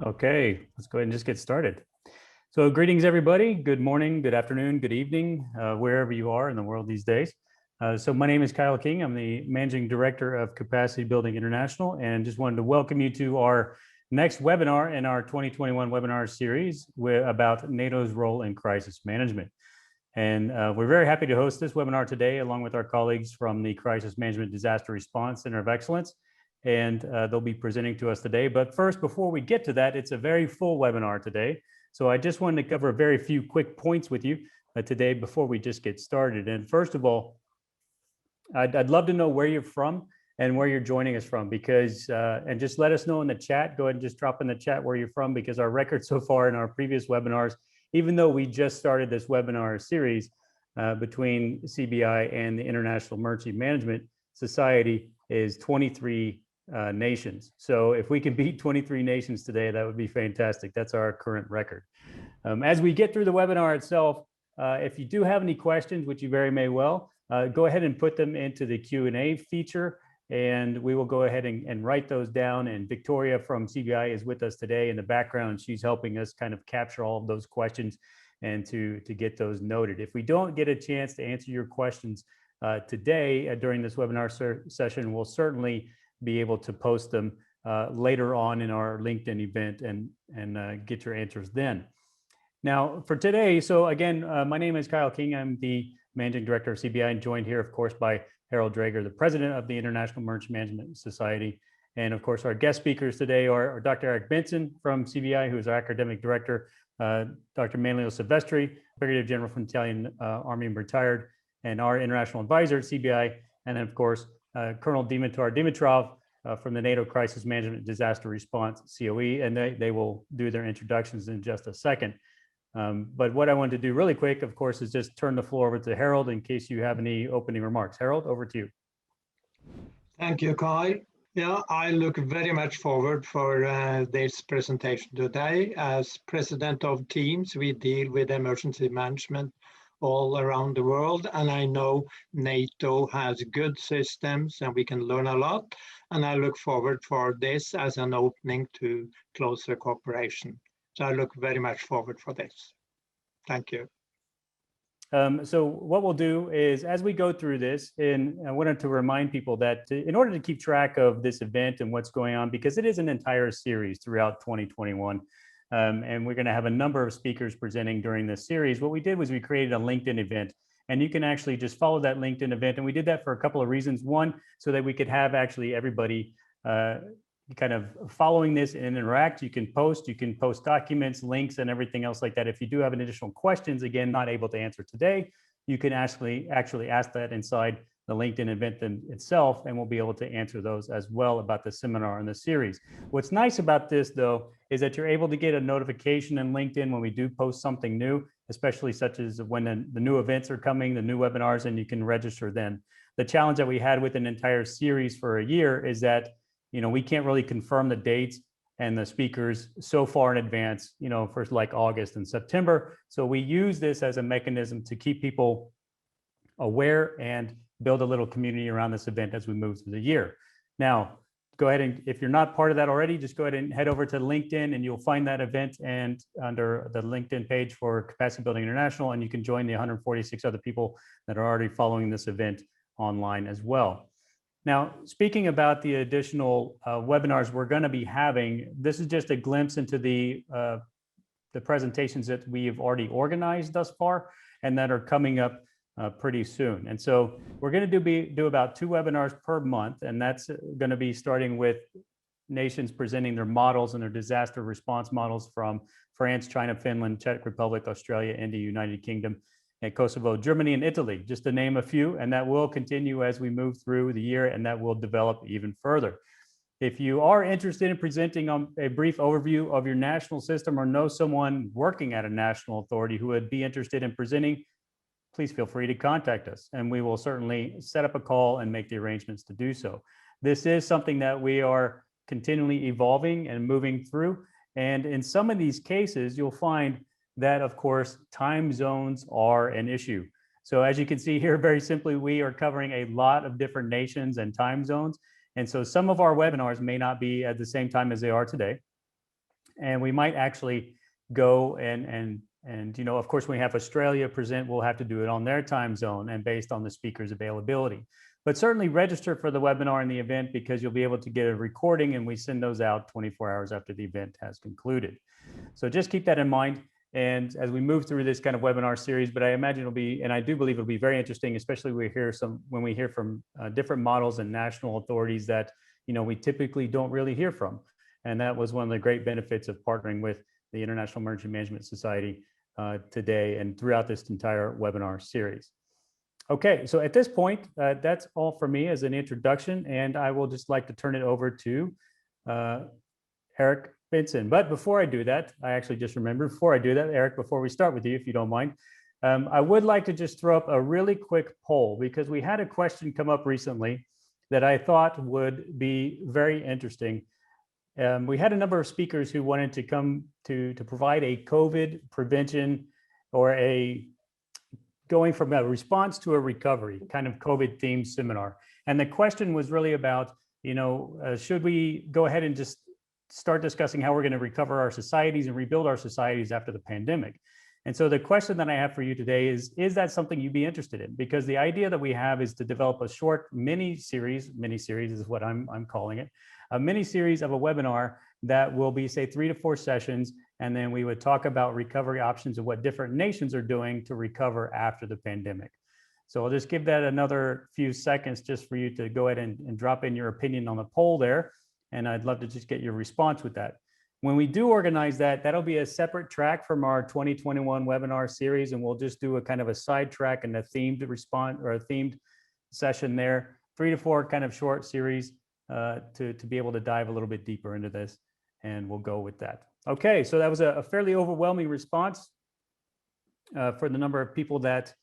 Okay, let's go ahead and just get started. So greetings, everybody. Good morning, good afternoon, good evening, wherever you are in the world these days. So my name is Kyle King. I'm the Managing Director of Capacity Building International, and just wanted to welcome you to our next webinar in our 2021 webinar series about NATO's role in crisis management. And we're very happy to host this webinar today, along with our colleagues from the Crisis Management Disaster Response Center of Excellence. And they'll be presenting to us today. But first, before we get to that, it's a very full webinar today. So I just wanted to cover a very few quick points with you today before we just get started. And first of all, I'd love to know where you're from and where you're joining us from, because, and just let us know in the chat, go ahead and just drop in the chat where you're from, because our record so far in our previous webinars, even though we just started this webinar series between CBI and the International Emergency Management Society, is 23 nations. So if we can beat 23 nations today, that would be fantastic. That's our current record. As we get through the webinar itself, if you do have any questions, which you very may well, go ahead and put them into the Q&A feature, and we will go ahead and write those down. And Victoria from CBI is with us today in the background. She's helping us kind of capture all of those questions and to get those noted. If we don't get a chance to answer your questions today during this webinar session, we'll certainly be able to post them later on in our LinkedIn event and get your answers then. Now for today, so again, my name is Kyle King. I'm the Managing Director of CBI, and joined here, of course, by Harold Drager, the President of the International Emergency Management Society. And of course, our guest speakers today are Dr. Eric Benson from CBI, who is our Academic Director, Dr. Manlio Silvestri, Brigadier General from the Italian Army and retired, and our International Advisor at CBI, and then of course, Colonel Dimitrov from the NATO Crisis Management Disaster Response, COE, and they will do their introductions in just a second. But what I wanted to do really quick, of course, is just turn the floor over to Harold in case you have any opening remarks. Harold, over to you. Thank you, Kyle. Yeah, I look very much forward for this presentation today. As president of teams, we deal with emergency management all around the world, and I know NATO has good systems and we can learn a lot, and I look forward for this as an opening to closer cooperation. So I look very much forward for this. Thank you. So what we'll do is, as we go through this, and I wanted to remind people that in order to keep track of this event and what's going on, because it is an entire series throughout 2021, and we're going to have a number of speakers presenting during this series, what we did was we created a LinkedIn event, and you can actually just follow that LinkedIn event. And we did that for a couple of reasons. One, so that we could have actually everybody kind of following this and interact. You can post documents, links, and everything else like that. If you do have additional questions, again, not able to answer today, you can actually ask that inside the LinkedIn event itself, and we'll be able to answer those as well about the seminar and the series. What's nice about this, though, is that you're able to get a notification in LinkedIn when we do post something new, especially such as when the new events are coming, the new webinars, and you can register then. The challenge that we had with an entire series for a year is that, we can't really confirm the dates and the speakers so far in advance, for like August and September. So we use this as a mechanism to keep people aware and build a little community around this event as we move through the year. Now, go ahead and, if you're not part of that already, just go ahead and head over to LinkedIn and you'll find that event and under the LinkedIn page for Capacity Building International, and you can join the 146 other people that are already following this event online as well. Now, speaking about the additional webinars we're going to be having, this is just a glimpse into the presentations that we have already organized thus far and that are coming up pretty soon. And so we're going to do about 2 webinars per month, and that's going to be starting with nations presenting their models and their disaster response models from France, China, Finland, Czech Republic, Australia, India, United Kingdom, and Kosovo, Germany, and Italy, just to name a few. And that will continue as we move through the year, and that will develop even further. If you are interested in presenting a brief overview of your national system or know someone working at a national authority who would be interested in presenting, please feel free to contact us, and we will certainly set up a call and make the arrangements to do so. This is something that we are continually evolving and moving through. And in some of these cases, you'll find that, of course, time zones are an issue. So as you can see here, very simply, we are covering a lot of different nations and time zones. And so some of our webinars may not be at the same time as they are today. And we might actually go and you know, of course, when we have Australia present, we'll have to do it on their time zone and based on the speaker's availability. But certainly register for the webinar and the event, because you'll be able to get a recording, and we send those out 24 hours after the event has concluded. So just keep that in mind. And as we move through this kind of webinar series, but I imagine it'll be, and I do believe it'll be very interesting, especially when we hear from different models and national authorities that, you know, we typically don't really hear from. And that was one of the great benefits of partnering with the International Emergency Management Society today and throughout this entire webinar series. Okay, so at this point, that's all for me as an introduction, and I will just like to turn it over to Eric Benson. But before I do that, I actually just remembered, before I do that, Eric, before we start with you, if you don't mind, I would like to just throw up a really quick poll, because we had a question come up recently that I thought would be very interesting. We had a number of speakers who wanted to come to provide a COVID prevention or going from a response to a recovery kind of COVID themed seminar. And the question was really about, you know, should we go ahead and just start discussing how we're going to recover our societies and rebuild our societies after the pandemic? And so the question that I have for you today is that something you'd be interested in? Because the idea that we have is to develop a short mini series is what I'm calling it, a mini series of a webinar that will be, say, 3 to 4 sessions. And then we would talk about recovery options and what different nations are doing to recover after the pandemic. So I'll just give that another few seconds just for you to go ahead and drop in your opinion on the poll there. And I'd love to just get your response with that. When we do organize that, that'll be a separate track from our 2021 webinar series. And we'll just do a kind of a side track and a themed response or a themed session there, 3 to 4 kind of short series to be able to dive a little bit deeper into this. And we'll go with that. Okay, so that was a fairly overwhelming response for the number of people that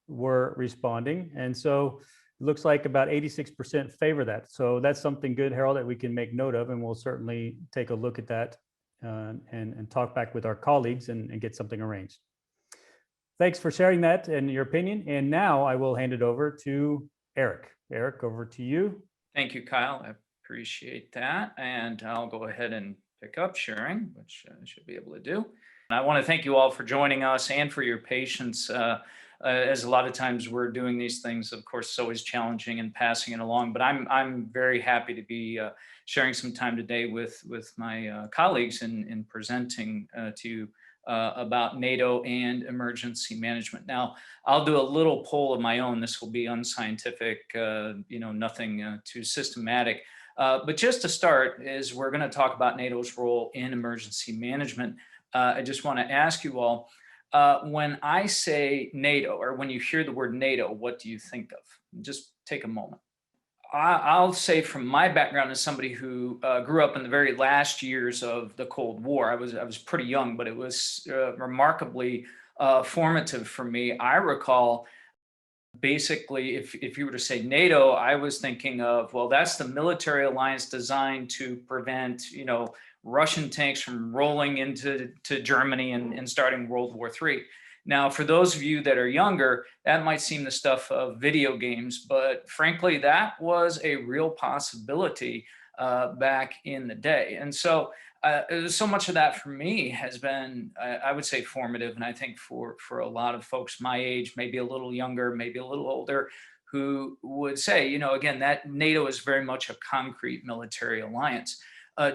were responding. And so it looks like about 86% favor that. So that's something good, Harold, that we can make note of, and we'll certainly take a look at that and talk back with our colleagues and get something arranged. Thanks for sharing that and your opinion. And now I will hand it over to Eric. Eric, over to you. Thank you, Kyle. I appreciate that. And I'll go ahead and pick up sharing, which I should be able to do. And I want to thank you all for joining us and for your patience. As a lot of times we're doing these things, of course, it's always challenging and passing it along. But I'm very happy to be sharing some time today with my colleagues in presenting to you about NATO and emergency management. Now, I'll do a little poll of my own. This will be unscientific, nothing too systematic. But just to start is we're going to talk about NATO's role in emergency management. I just want to ask you all, when I say NATO, or when you hear the word NATO, what do you think of? Just take a moment. I'll say from my background as somebody who grew up in the very last years of the Cold War, I was pretty young, but it was remarkably formative for me. I recall basically, if you were to say NATO, I was thinking of, well, that's the military alliance designed to prevent, Russian tanks from rolling into Germany and starting World War III. Now, for those of you that are younger, that might seem the stuff of video games, but frankly, that was a real possibility back in the day. And so so much of that for me has been, I would say, formative. And I think for a lot of folks my age, maybe a little younger, maybe a little older, who would say, again, that NATO is very much a concrete military alliance.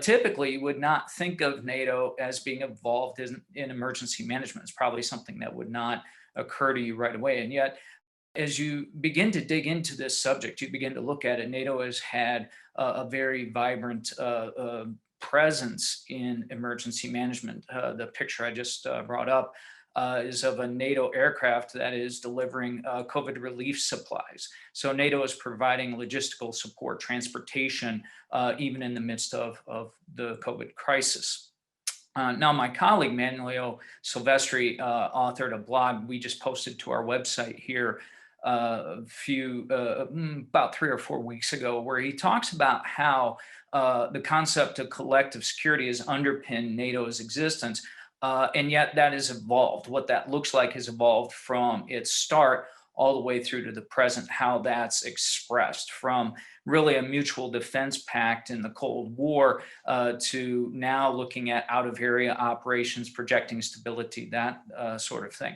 Typically, you would not think of NATO as being involved in emergency management. It's probably something that would not occur to you right away. And yet, as you begin to dig into this subject, you begin to look at it. NATO has had a very vibrant presence in emergency management. The picture I just brought up is of a NATO aircraft that is delivering COVID relief supplies. So NATO is providing logistical support, transportation, even in the midst of the COVID crisis. Now, my colleague, Manlio Silvestri, authored a blog we just posted to our website here about 3 or 4 weeks ago, where he talks about how the concept of collective security has underpinned NATO's existence. And yet that has evolved. What that looks like has evolved from its start all the way through to the present, how that's expressed from really a mutual defense pact in the Cold War to now looking at out-of-area operations, projecting stability, that sort of thing.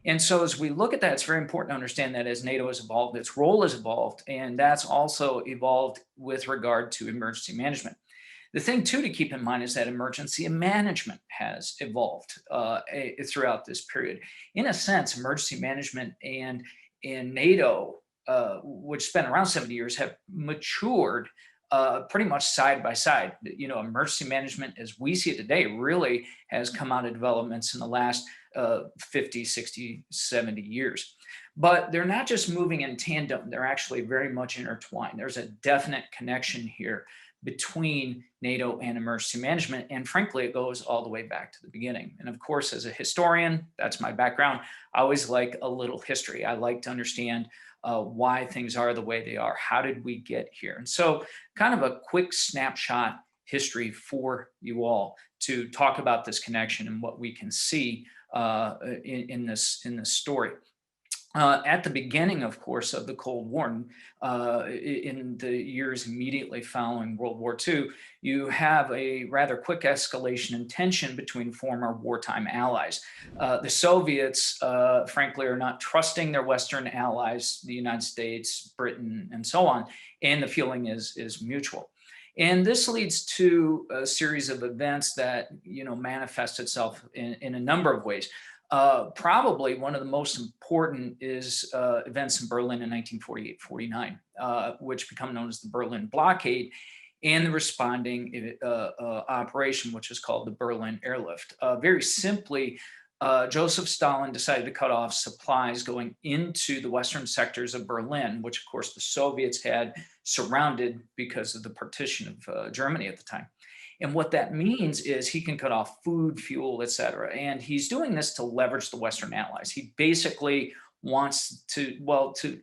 And so as we look at that, it's very important to understand that as NATO has evolved, its role has evolved, and that's also evolved with regard to emergency management. The thing too to keep in mind is that emergency management has evolved throughout this period. In a sense, emergency management and NATO, which spent around 70 years, have matured pretty much side by side. You know, emergency management as we see it today really has come out of developments in the last 50, 60, 70 years. But they're not just moving in tandem, they're actually very much intertwined. There's a definite connection here between NATO and emergency management. And frankly, it goes all the way back to the beginning. And of course, as a historian, that's my background. I always like a little history. I like to understand why things are the way they are. How did we get here? And so kind of a quick snapshot history for you all to talk about this connection and what we can see in this story. At the beginning, of course, of the Cold War, in the years immediately following World War II, you have a rather quick escalation in tension between former wartime allies. The Soviets, frankly, are not trusting their Western allies, the United States, Britain, and so on, and the feeling is mutual. And this leads to a series of events that, you know, manifest itself in a number of ways. Probably one of the most important is events in Berlin in 1948-49, which become known as the Berlin blockade, and the responding operation, which is called the Berlin airlift. Very simply, Joseph Stalin decided to cut off supplies going into the western sectors of Berlin, which of course the Soviets had surrounded because of the partition of Germany at the time. And what that means is he can cut off food, fuel, et cetera. And he's doing this to leverage the Western allies. He basically wants to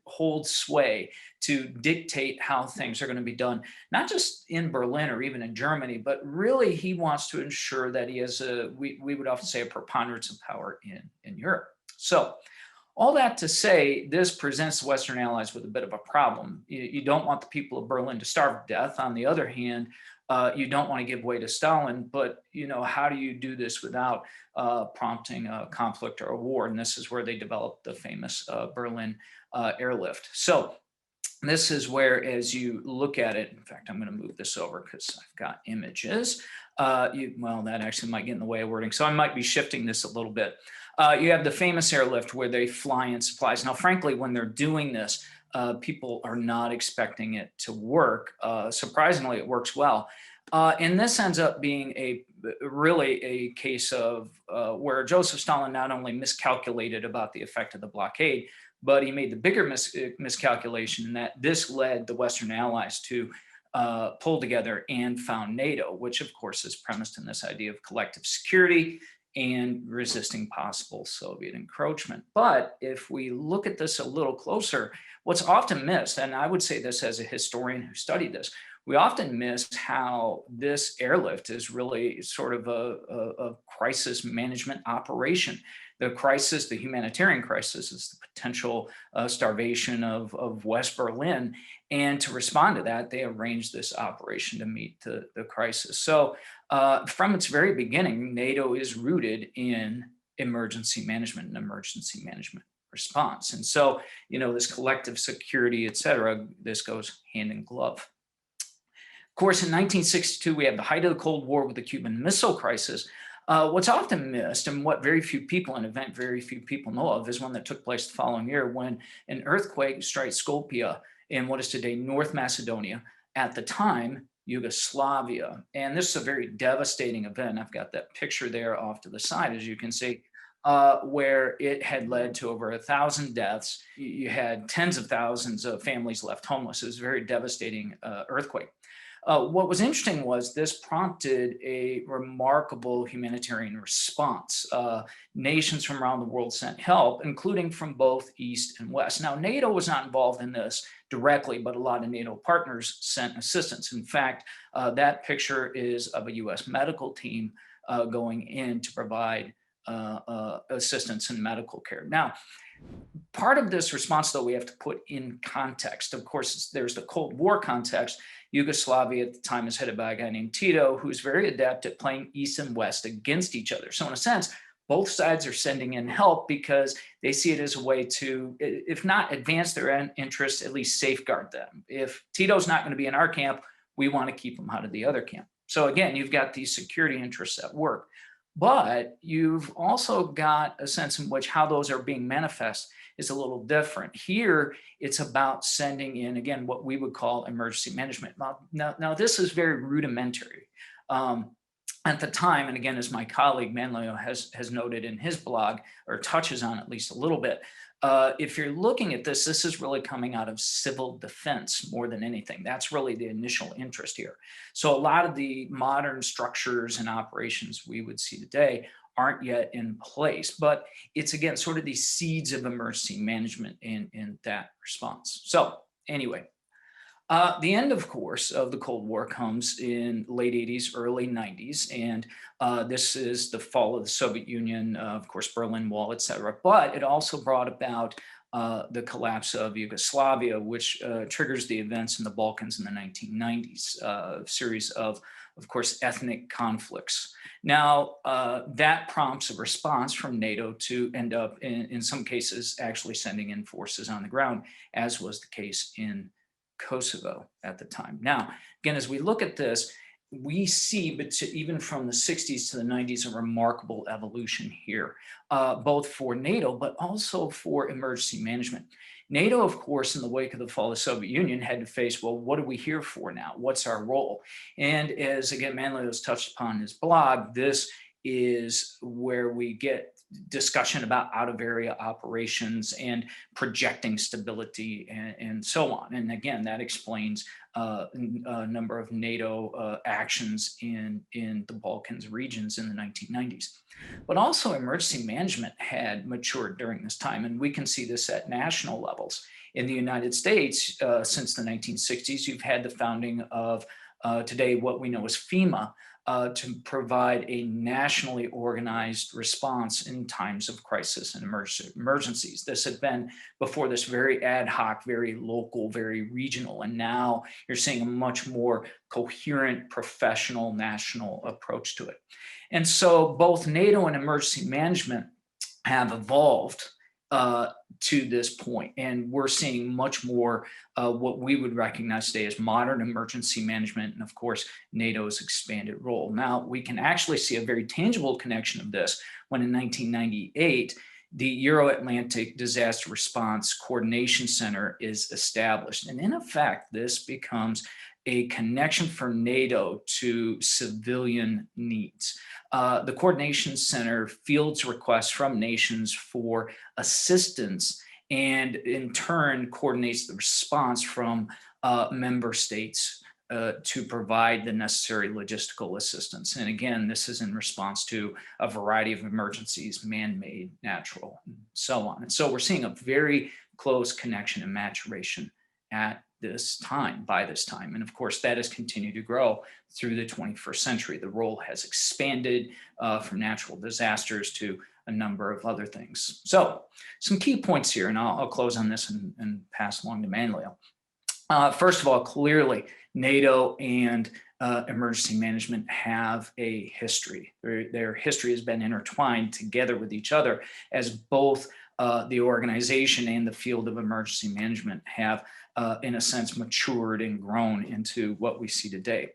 hold sway, to dictate how things are going to be done, not just in Berlin or even in Germany, but really he wants to ensure that he has we would often say a preponderance of power in Europe. So all that to say, this presents the Western allies with a bit of a problem. You don't want the people of Berlin to starve to death. On the other hand, you don't want to give way to Stalin, but you know, how do you do this without prompting a conflict or a war? And this is where they developed the famous Berlin airlift. So this is where, as you look at it, in fact, I'm going to move this over because I've got images. Well, that actually might get in the way of wording, so I might be shifting this a little bit. You have the famous airlift where they fly in supplies. Now, frankly, when they're doing this, people are not expecting it to work. Surprisingly, it works well. And this ends up being really a case of where Joseph Stalin not only miscalculated about the effect of the blockade, but he made the bigger miscalculation in that this led the Western allies to pull together and found NATO, which of course is premised in this idea of collective security and resisting possible Soviet encroachment. But if we look at this a little closer, what's often missed, and I would say this as a historian who studied this, we often miss how this airlift is really sort of a crisis management operation. The crisis, the humanitarian crisis, is the potential starvation of West Berlin. And to respond to that, they arranged this operation to meet the crisis. So from its very beginning, NATO is rooted in emergency management and emergency management response. And so, you know, this collective security, et cetera, this goes hand in glove. Of course, in 1962, we have the height of the Cold War with the Cuban Missile Crisis. What's often missed, and what very few people know of, is one that took place the following year when an earthquake struck Skopje in what is today North Macedonia, at the time Yugoslavia. And this is a very devastating event. I've got that picture there off to the side, as you can see, where it had led to over 1,000 deaths. You had tens of thousands of families left homeless. It was a very devastating earthquake. What was interesting was this prompted a remarkable humanitarian response. Nations from around the world sent help, including from both East and West. Now, NATO was not involved in this directly, but a lot of NATO partners sent assistance. In fact, that picture is of a US medical team going in to provide assistance in medical care. Now, Part of this response, though, we have to put in context. Of course, there's the Cold War context. Yugoslavia at the time is headed by a guy named Tito, who's very adept at playing East and West against each other. So in a sense, both sides are sending in help because they see it as a way to, if not advance their interests, at least safeguard them. If Tito's not going to be in our camp, we want to keep him out of the other camp. So again, you've got these security interests at work. But you've also got a sense in which how those are being manifest is a little different. Here, it's about sending in, again, what we would call emergency management. Now this is very rudimentary. At the time, and again, as my colleague Manlio has noted in his blog, or touches on at least a little bit, if you're looking at this, this is really coming out of civil defense more than anything. That's really the initial interest here. So a lot of the modern structures and operations we would see today aren't yet in place, but it's again, sort of these seeds of emergency management in that response. So anyway, the end, of course, of the Cold War comes in late 80s, early 90s, and this is the fall of the Soviet Union, of course, Berlin Wall, et cetera. But it also brought about the collapse of Yugoslavia, which triggers the events in the Balkans in the 1990s, a series of course, ethnic conflicts. Now, that prompts a response from NATO to end up, in some cases, actually sending in forces on the ground, as was the case in Kosovo at the time. Now, again, as we look at this, we see, but even from the 60s to the 90s, a remarkable evolution here, both for NATO, but also for emergency management. NATO, of course, in the wake of the fall of the Soviet Union, had to face, well, what are we here for now? What's our role? And as, again, Manlio has touched upon in his blog, this is where we get discussion about out-of-area operations and projecting stability and so on. And again, that explains a number of NATO actions in the Balkans regions in the 1990s. But also emergency management had matured during this time, and we can see this at national levels. In the United States, since the 1960s, you've had the founding of today what we know as FEMA, to provide a nationally organized response in times of crisis and emergencies. This had been before this very ad hoc, very local, very regional, and now you're seeing a much more coherent, professional, national approach to it. And so both NATO and emergency management have evolved to this point, and we're seeing much more what we would recognize today as modern emergency management, and of course NATO's expanded role. Now we can actually see a very tangible connection of this when in 1998 the Euro-Atlantic Disaster Response Coordination Center is established, and in effect this becomes a connection for NATO to civilian needs. The Coordination Center fields requests from nations for assistance and in turn coordinates the response from member states to provide the necessary logistical assistance. And again, this is in response to a variety of emergencies, man-made, natural, and so on. And so we're seeing a very close connection and maturation at this time, by this time. And of course, that has continued to grow through the 21st century. The role has expanded from natural disasters to a number of other things. So some key points here, and I'll close on this and pass along to Manlio. First of all, clearly, NATO and emergency management have a history. Their history has been intertwined together with each other as both the organization and the field of emergency management have, in a sense, matured and grown into what we see today.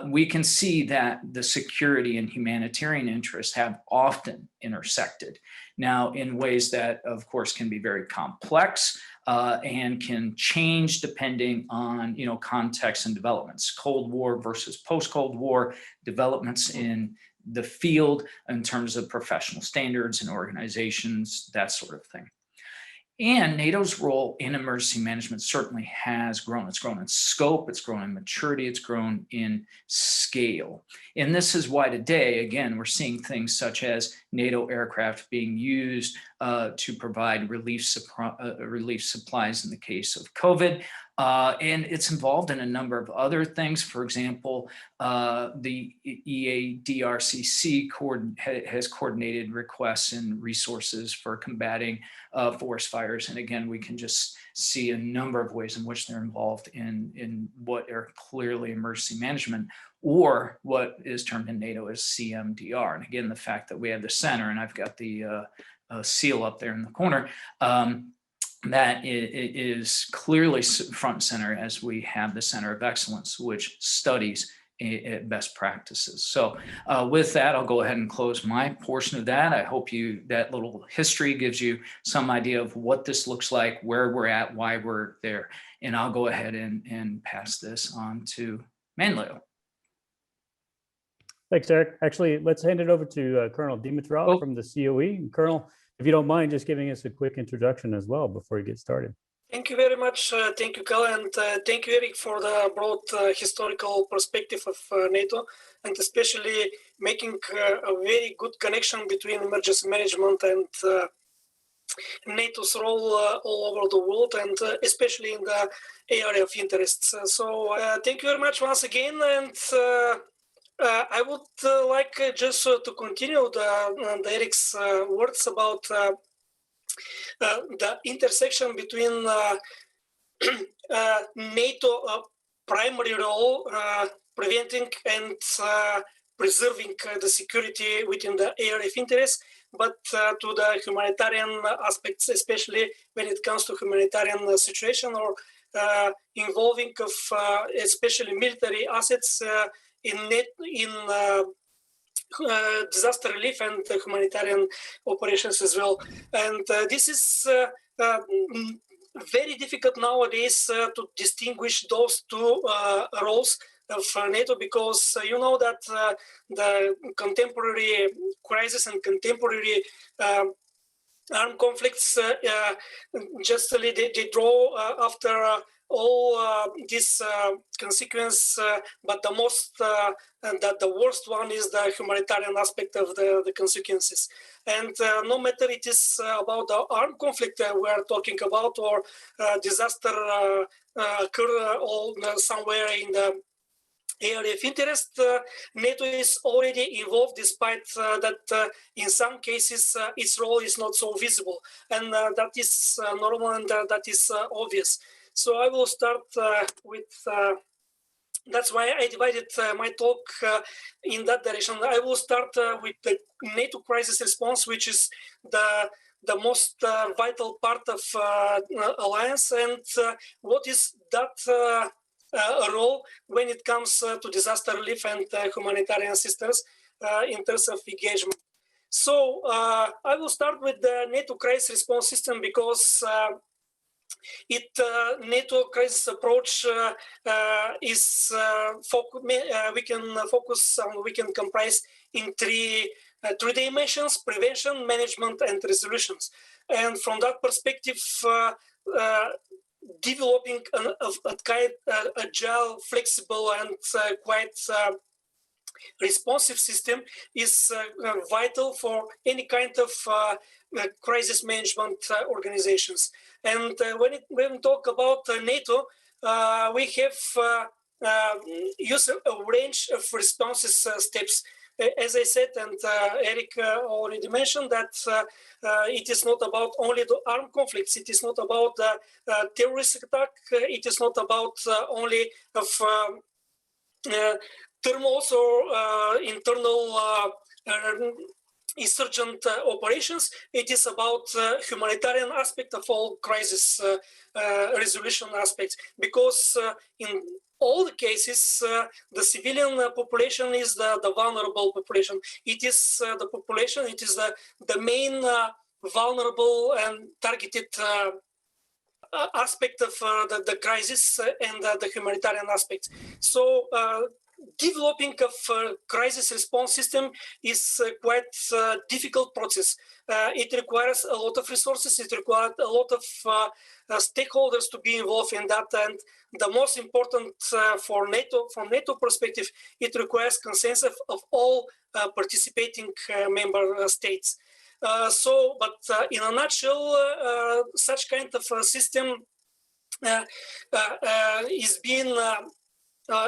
We can see that the security and humanitarian interests have often intersected. Now, in ways that, of course, can be very complex and can change depending on, context and developments. Cold War versus post-Cold War developments in the field in terms of professional standards and organizations, that sort of thing. And NATO's role in emergency management certainly has grown. It's grown in scope, it's grown in maturity, it's grown in scale. And this is why today, again, we're seeing things such as NATO aircraft being used to provide relief supplies in the case of COVID, And it's involved in a number of other things. For example, the EADRCC has coordinated requests and resources for combating forest fires. And again, we can just see a number of ways in which they're involved in what are clearly emergency management, or what is termed in NATO as CMDR. And again, the fact that we have the center, and I've got the seal up there in the corner, that it is clearly front and center as we have the Center of Excellence, which studies best practices. So with that, I'll go ahead and close my portion of that. I hope that little history gives you some idea of what this looks like, where we're at, why we're there. And I'll go ahead and pass this on to Manlio. Thanks, Eric. Actually, let's hand it over to Colonel Dimitrov from the COE. Colonel, if you don't mind just giving us a quick introduction as well before we get started. Thank you very much. Thank you, Carl, and thank you, Eric, for the broad historical perspective of NATO, and especially making a very good connection between emergency management and NATO's role all over the world, and especially in the area of interests. So thank you very much once again, and I would like just to continue the Eric's words about the intersection between NATO primary role preventing and preserving the security within the area of interest, but to the humanitarian aspects, especially when it comes to humanitarian situation or involving of especially military assets in disaster relief and humanitarian operations as well. And this is very difficult nowadays to distinguish those two roles of NATO, because you know that the contemporary crisis and contemporary armed conflicts they draw after all this consequence, but the most the worst one is the humanitarian aspect of the consequences. And no matter it is about the armed conflict we are talking about, or disaster occur all somewhere in the area of interest, NATO is already involved, despite that in some cases its role is not so visible, and that is normal and that is obvious. So I will start with, that's why I divided my talk in that direction. I will start with the NATO crisis response, which is the most vital part of alliance, and what is that role when it comes to disaster relief and humanitarian assistance in terms of engagement. So I will start with the NATO crisis response system, because NATO crisis approach is we can comprise in three dimensions: prevention, management, and resolutions. And from that perspective, developing a kind agile, flexible, and quite responsive system is vital for any kind of crisis management organizations. And when we talk about NATO, we have used a range of responses steps. As I said, and Eric already mentioned, that it is not about only the armed conflicts. It is not about the terrorist attack. It is not about only of turmoils or internal insurgent operations. It is about humanitarian aspect of all crisis resolution aspects, because in all the cases, the civilian population is the vulnerable population. It is the population, it is the main vulnerable and targeted aspect of the crisis and the humanitarian aspects. So developing of crisis response system is quite a difficult process. It requires a lot of resources. It requires a lot of stakeholders to be involved in that. And the most important for NATO, from NATO perspective, it requires consensus of all participating member states. But in a nutshell, such kind of a system is being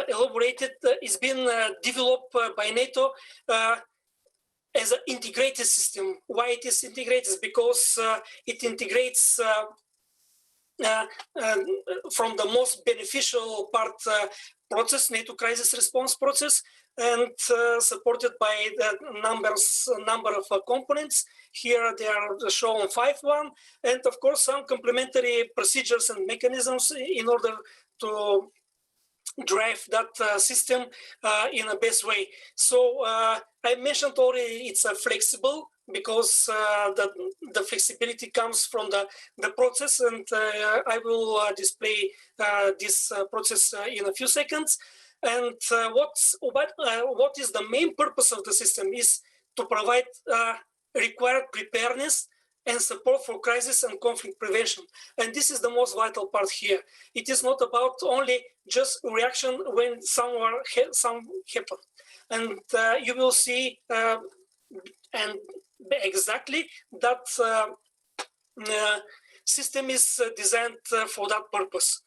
elaborated, is being developed by NATO as an integrated system. Why it is integrated? Because it integrates from the most beneficial part process, NATO crisis response process, and supported by the number of components. Here they are shown 5-1, and of course some complementary procedures and mechanisms in order to drive that system in a best way. So I mentioned already it's flexible, because the flexibility comes from the process, and I will display this process in a few seconds. And what is the main purpose of the system is to provide required preparedness and support for crisis and conflict prevention. And this is the most vital part here. It is not about only just reaction when some happen. And you will see and exactly that system is designed for that purpose.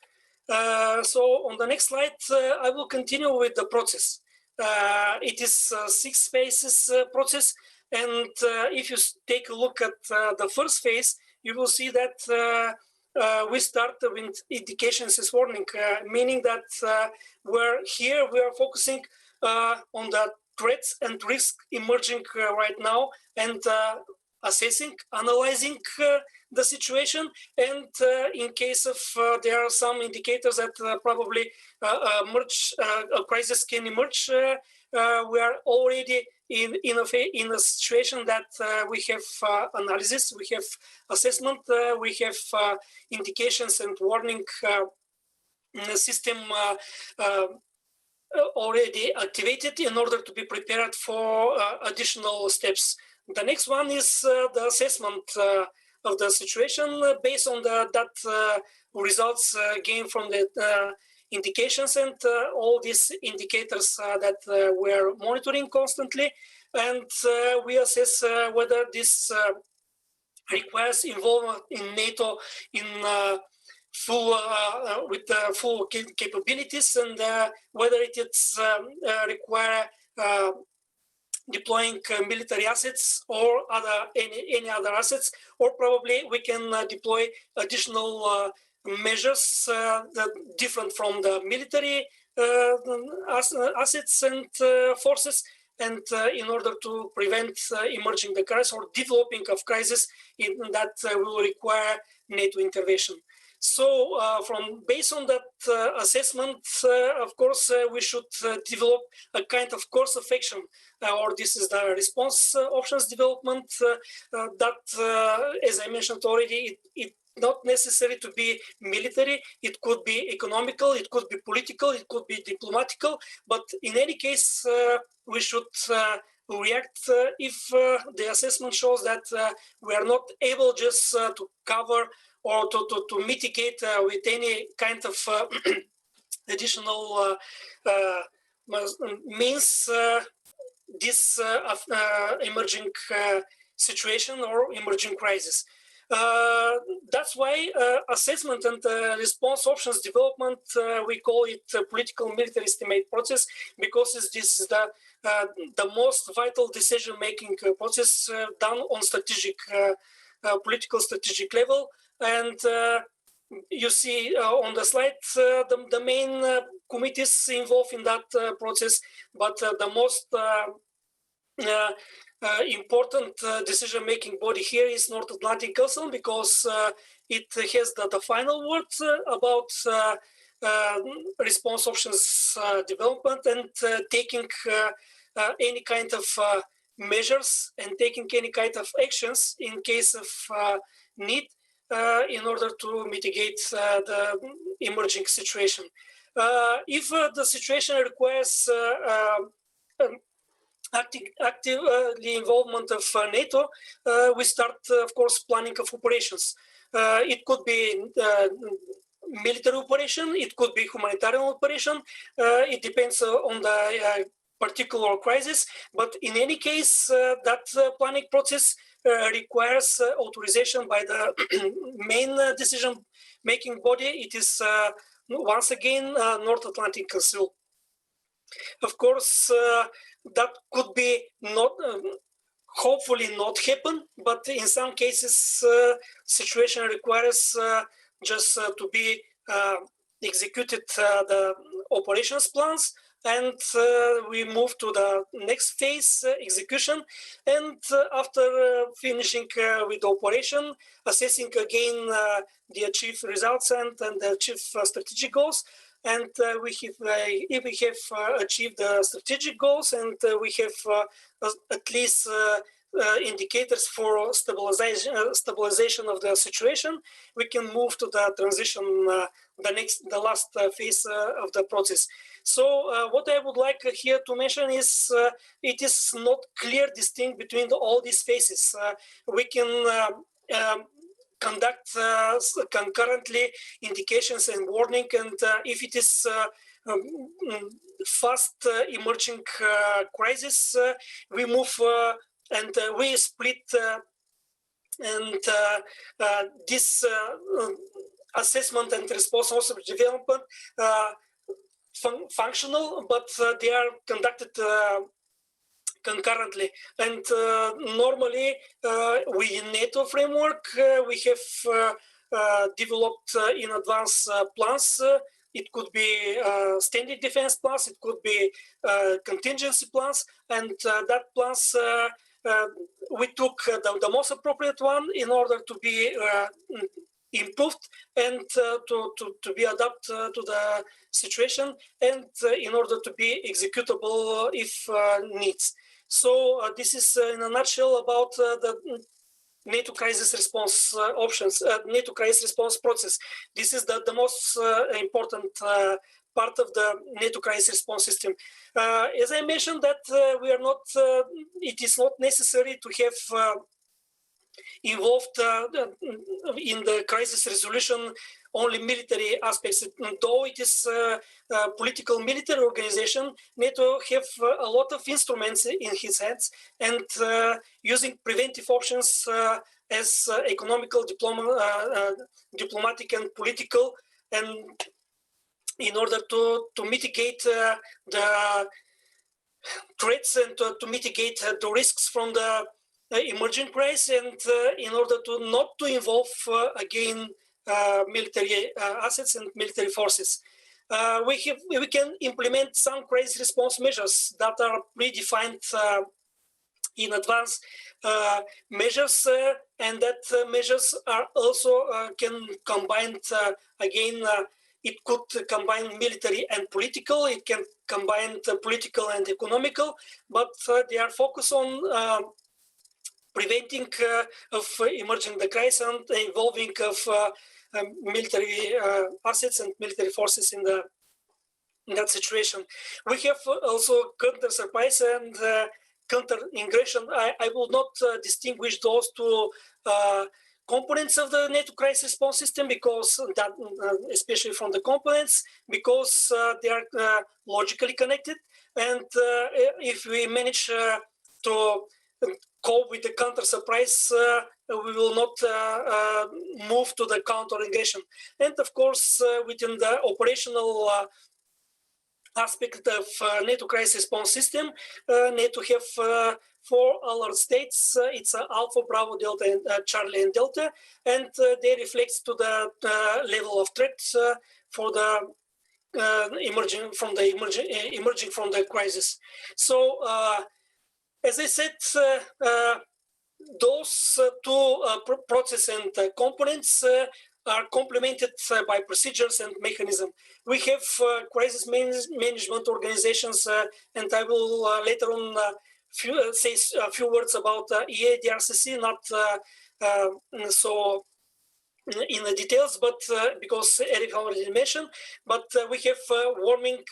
So on the next slide, I will continue with the process. It is a 6 phases process. And if you take a look at the first phase, you will see that we start with indications as warning, meaning that we are focusing on the threats and risks emerging right now, and assessing, analyzing the situation, and in case of there are some indicators that probably a crisis can emerge, we are already in a situation that we have analysis, we have assessment, we have indications and warning system already activated in order to be prepared for additional steps. The next one is the assessment of the situation based on that results gained from the indications and all these indicators that we're monitoring constantly. And we assess whether this requires involvement in NATO in full full capabilities, and whether it's require deploying military assets or any other assets, or probably we can deploy additional measures that different from the military assets and forces, and in order to prevent emerging the crisis or developing of crisis that will require NATO intervention. So based on that assessment, of course, we should develop a kind of course of action, or this is the response options development that, as I mentioned already, it not necessary to be military. It could be economical, it could be political, it could be diplomatical, but in any case, we should react if the assessment shows that we are not able just to cover or to mitigate with any kind of additional means this emerging situation or emerging crisis. That's why assessment and response options development, we call it political military estimate process, because this is the most vital decision-making process done on strategic, political strategic level. And you see on the slide the main committees involved in that process, but the most important decision-making body here is North Atlantic Council, because it has the final word about response options development and taking any kind of measures and taking any kind of actions in case of need in order to mitigate the emerging situation. If the situation requires actively involvement of NATO, we start, of course, planning of operations. It could be military operation, it could be humanitarian operation. It depends on the particular crisis, but in any case, that planning process requires authorization by the main decision making body, it is once again North Atlantic Council. Of course, that could be not, hopefully not happen, but in some cases, situation requires just to be executed the operations plans, and we move to the next phase, execution. And after finishing with the operation, assessing again the achieved results and the achieved strategic goals. And if we have achieved the strategic goals, and we have at least indicators for stabilization of the situation, we can move to the transition, the last phase of the process. So what I would like here to mention is it is not clear distinct between all these phases. We can conduct concurrently indications and warning, and if it is fast emerging crisis, we move and we split and this assessment and response also development functional, but they are conducted concurrently. And normally within NATO framework, we have developed in advance plans. It could be standard defense plans, it could be contingency plans, and that plans we took the most appropriate one in order to be improved and to be adapted to the situation, and in order to be executable if needs. So this is in a nutshell about the NATO crisis response options, NATO crisis response process. This is the most important part of the NATO crisis response system. As I mentioned, that we are not, it is not necessary to have involved in the crisis resolution only military aspects. Though it is a political military organization, NATO have a lot of instruments in his hands, and using preventive options as economical, diplomatic and political, and in order to mitigate the threats and to mitigate the risks from the emerging crisis, and in order to not to involve again military assets and military forces. We can implement some crisis response measures that are predefined in advance measures, and that measures are also can combine again. It could combine military and political. It can combine the political and economical, but they are focused on preventing of emerging the crisis and involving of military assets and military forces in that situation. We have also counter surprise and counter ingression. I will not distinguish those two components of the NATO crisis response system, because that, especially from the components, because they are logically connected. And if we manage to cope with the counter surprise, we will not move to the counter ingression. And of course, within the operational aspect of NATO crisis response system, NATO have 4 alert states. It's Alpha, Bravo, Delta, and Charlie and Delta, and they reflect to the level of threat for the emerging from the crisis. So, as I said, those two process and components are complemented by procedures and mechanism. We have crisis management organizations, and I will later on say a few words about EADRCC, not so in the details, but because Eric already mentioned, but we have warming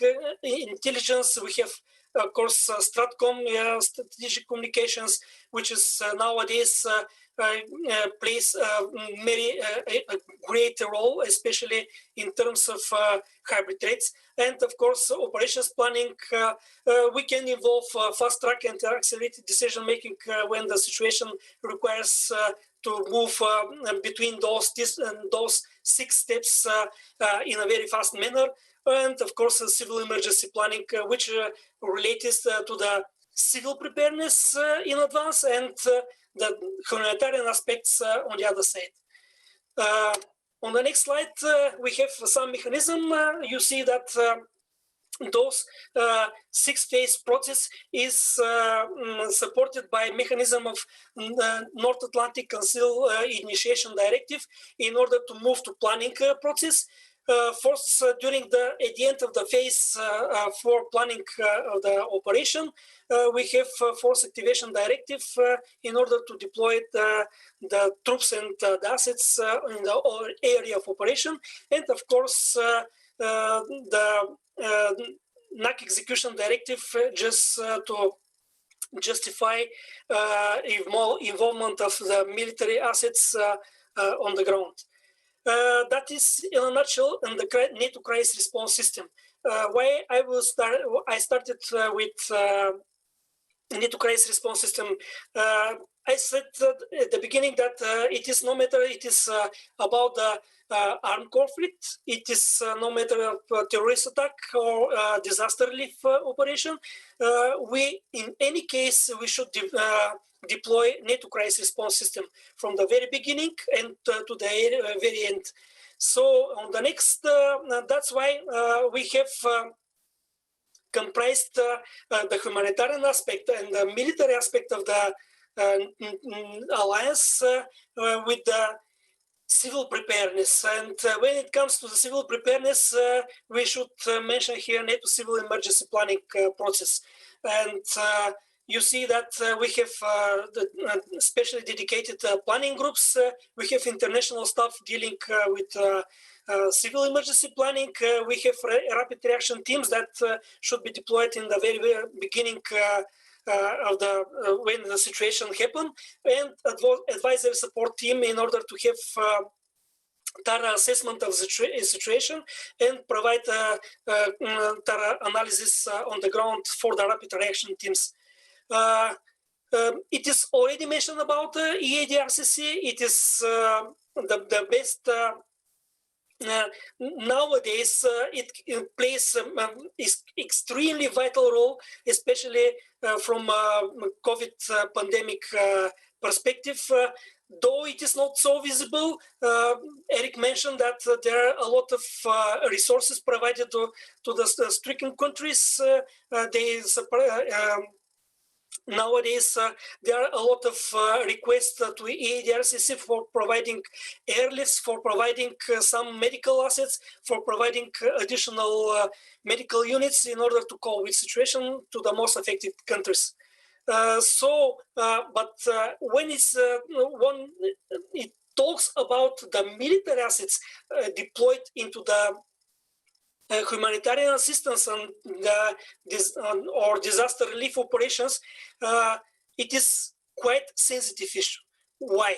intelligence, we have of course Stratcom, strategic communications, which is nowadays plays a great role, especially in terms of hybrid threats. And of course, operations planning, we can involve fast track and accelerated decision making when the situation requires to move between those 6 steps in a very fast manner. And of course, civil emergency planning, which relates to the civil preparedness in advance and the humanitarian aspects on the other side. On the next slide, we have some mechanism. You see that those 6-phase process is supported by mechanism of North Atlantic Council Initiation Directive in order to move to planning process. First, at the end of the phase for planning of the operation, we have force activation directive in order to deploy the troops and the assets in the area of operation. And of course, the NAC execution directive just to justify involvement of the military assets on the ground. That is, in a nutshell, in the NATO crisis response system. Why I started with NATO crisis response system. I said at the beginning that it is no matter it is about the armed conflict, it is no matter of terrorist attack or disaster relief operation. In any case, we should deploy NATO crisis response system from the very beginning and to the very end. So on the next, that's why we have comprised the humanitarian aspect and the military aspect of the alliance with the civil preparedness. And when it comes to the civil preparedness, we should mention here NATO civil emergency planning process. And you see that we have specially dedicated planning groups. We have international staff dealing with civil emergency planning. We have rapid reaction teams that should be deployed in the very, very beginning of when the situation happened, and advisory support team in order to have thorough assessment of the situation and provide thorough analysis on the ground for the rapid reaction teams. It is already mentioned about EADRCC. It is the best. Nowadays, it plays extremely vital role, especially from COVID pandemic perspective. Though it is not so visible, Eric mentioned that there are a lot of resources provided to the stricken countries. Nowadays, there are a lot of requests to EADRCC for providing airlifts, for providing some medical assets, for providing additional medical units in order to cope with situation to the most affected countries. But when it talks about the military assets deployed into the humanitarian assistance and or disaster relief operations, it is quite sensitive issue. Why?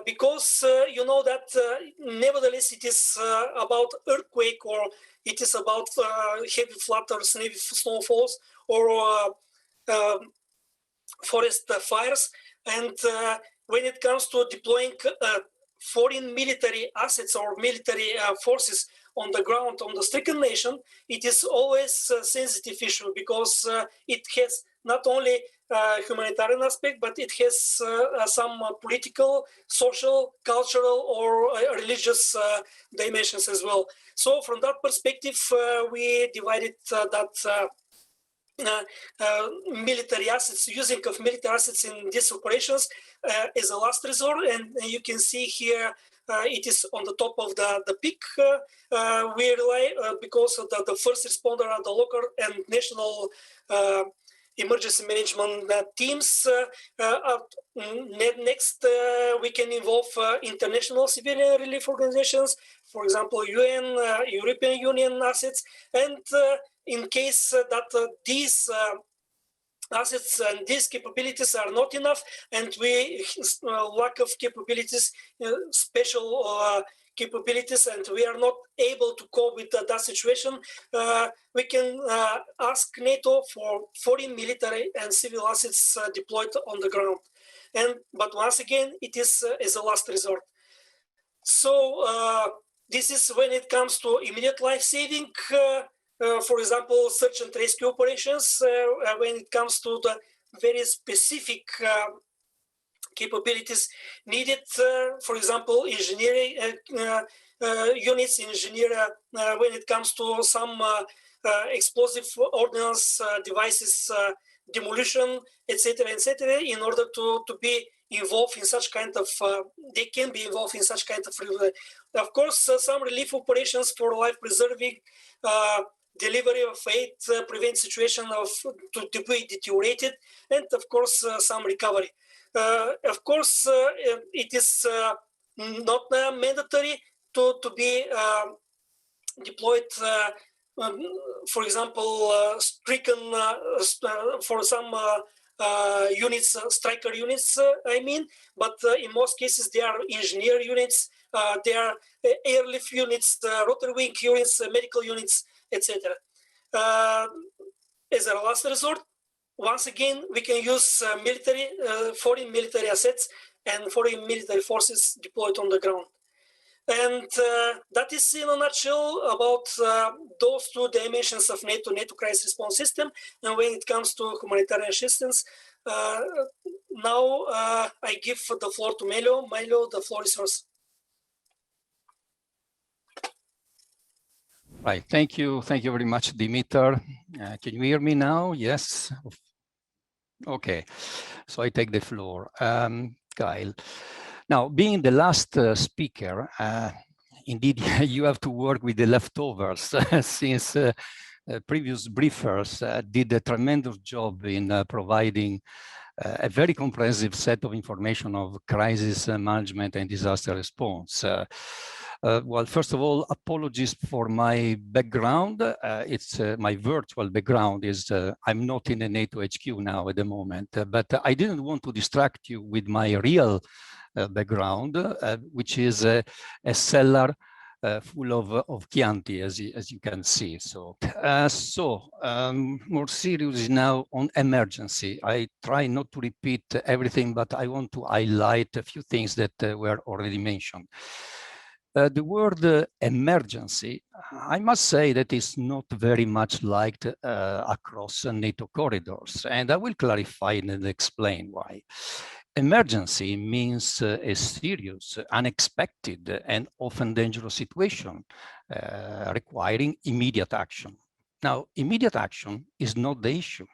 Because you know that nevertheless it is about earthquake, or it is about heavy floods or heavy snowfalls, or forest fires. And when it comes to deploying foreign military assets or military forces on the ground, on the stricken nation, it is always a sensitive issue, because it has not only humanitarian aspect, but it has some political, social, cultural, or religious dimensions as well. So from that perspective, we divided that military assets, using of military assets in these operations is a last resort. And you can see here it is on the top of the peak. We rely, because of the first responder are the local and national emergency management teams. Next, we can involve international civilian relief organizations, for example, UN, European Union assets, and in case that these assets and these capabilities are not enough, and we lack of capabilities, special capabilities, and we are not able to cope with that situation, we can ask NATO for foreign military and civil assets deployed on the ground. But once again, it is as a last resort. So this is when it comes to immediate life-saving, for example, search and rescue operations, when it comes to the very specific capabilities needed, for example, engineering units, when it comes to some explosive ordnance devices, demolition, etc., in order to be involved in such kind of, they can be involved in such kind of course, some relief operations for life preserving, delivery of aid, prevent situation to be deteriorated, and of course, some recovery. Of course, it is not mandatory to be deployed, for example, stricken for some units, striker units, I mean, but in most cases, they are engineer units, they are airlift units, rotary wing units, medical units, etc. As a last resort, once again, we can use military, foreign military assets and foreign military forces deployed on the ground. And that is in a nutshell about those two dimensions of NATO crisis response system. And when it comes to humanitarian assistance, now I give the floor to Manlio. Manlio, the floor is yours. Right, thank you very much, Dimitar. Can you hear me now? Yes. Okay, so I take the floor. Kyle. Now, being the last speaker, indeed, you have to work with the leftovers since previous briefers did a tremendous job in providing a very comprehensive set of information of crisis management and disaster response. Well, first of all, apologies for my background. It's my virtual background is I'm not in a NATO HQ now at the moment, but I didn't want to distract you with my real background, which is a cellar full of Chianti, as you can see. So, more serious now on emergency. I try not to repeat everything, but I want to highlight a few things that were already mentioned. The word emergency, I must say that is not very much liked across NATO corridors, and I will clarify and explain why. Emergency means a serious, unexpected, and often dangerous situation requiring immediate action. Now, immediate action is not the issue.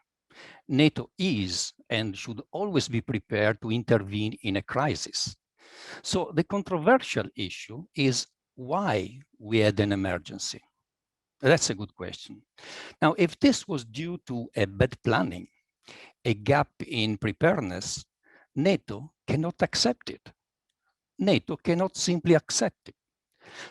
NATO is and should always be prepared to intervene in a crisis. So the controversial issue is why we had an emergency. That's a good question. Now, if this was due to a bad planning, a gap in preparedness, NATO cannot accept it. NATO cannot simply accept it.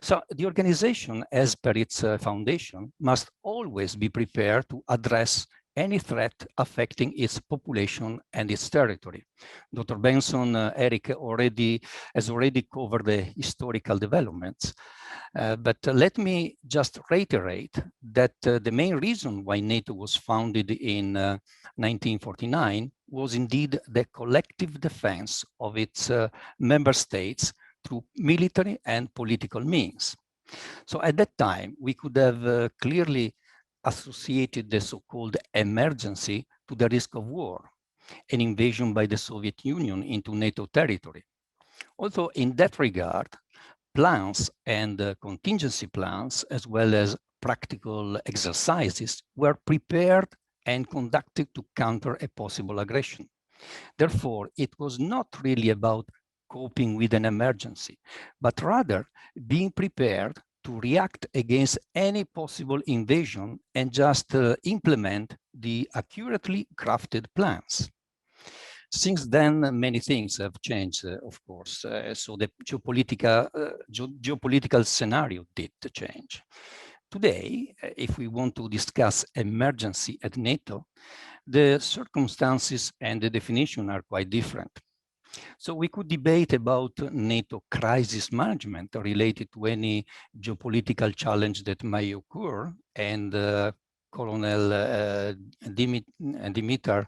So the organization, as per its foundation, must always be prepared to address any threat affecting its population and its territory. Dr. Benson, Eric has already covered the historical developments, but let me just reiterate that the main reason why NATO was founded in 1949 was indeed the collective defense of its member states through military and political means. So at that time, we could have clearly associated the so-called emergency to the risk of war, an invasion by the Soviet Union into NATO territory. Also, in that regard, plans and contingency plans, as well as practical exercises, were prepared and conducted to counter a possible aggression. Therefore, it was not really about coping with an emergency, but rather being prepared to react against any possible invasion and just implement the accurately crafted plans. Since then, many things have changed, of course. So the geopolitical scenario did change. Today, if we want to discuss emergency at NATO, the circumstances and the definition are quite different. So we could debate about NATO crisis management related to any geopolitical challenge that may occur and Colonel Dimitar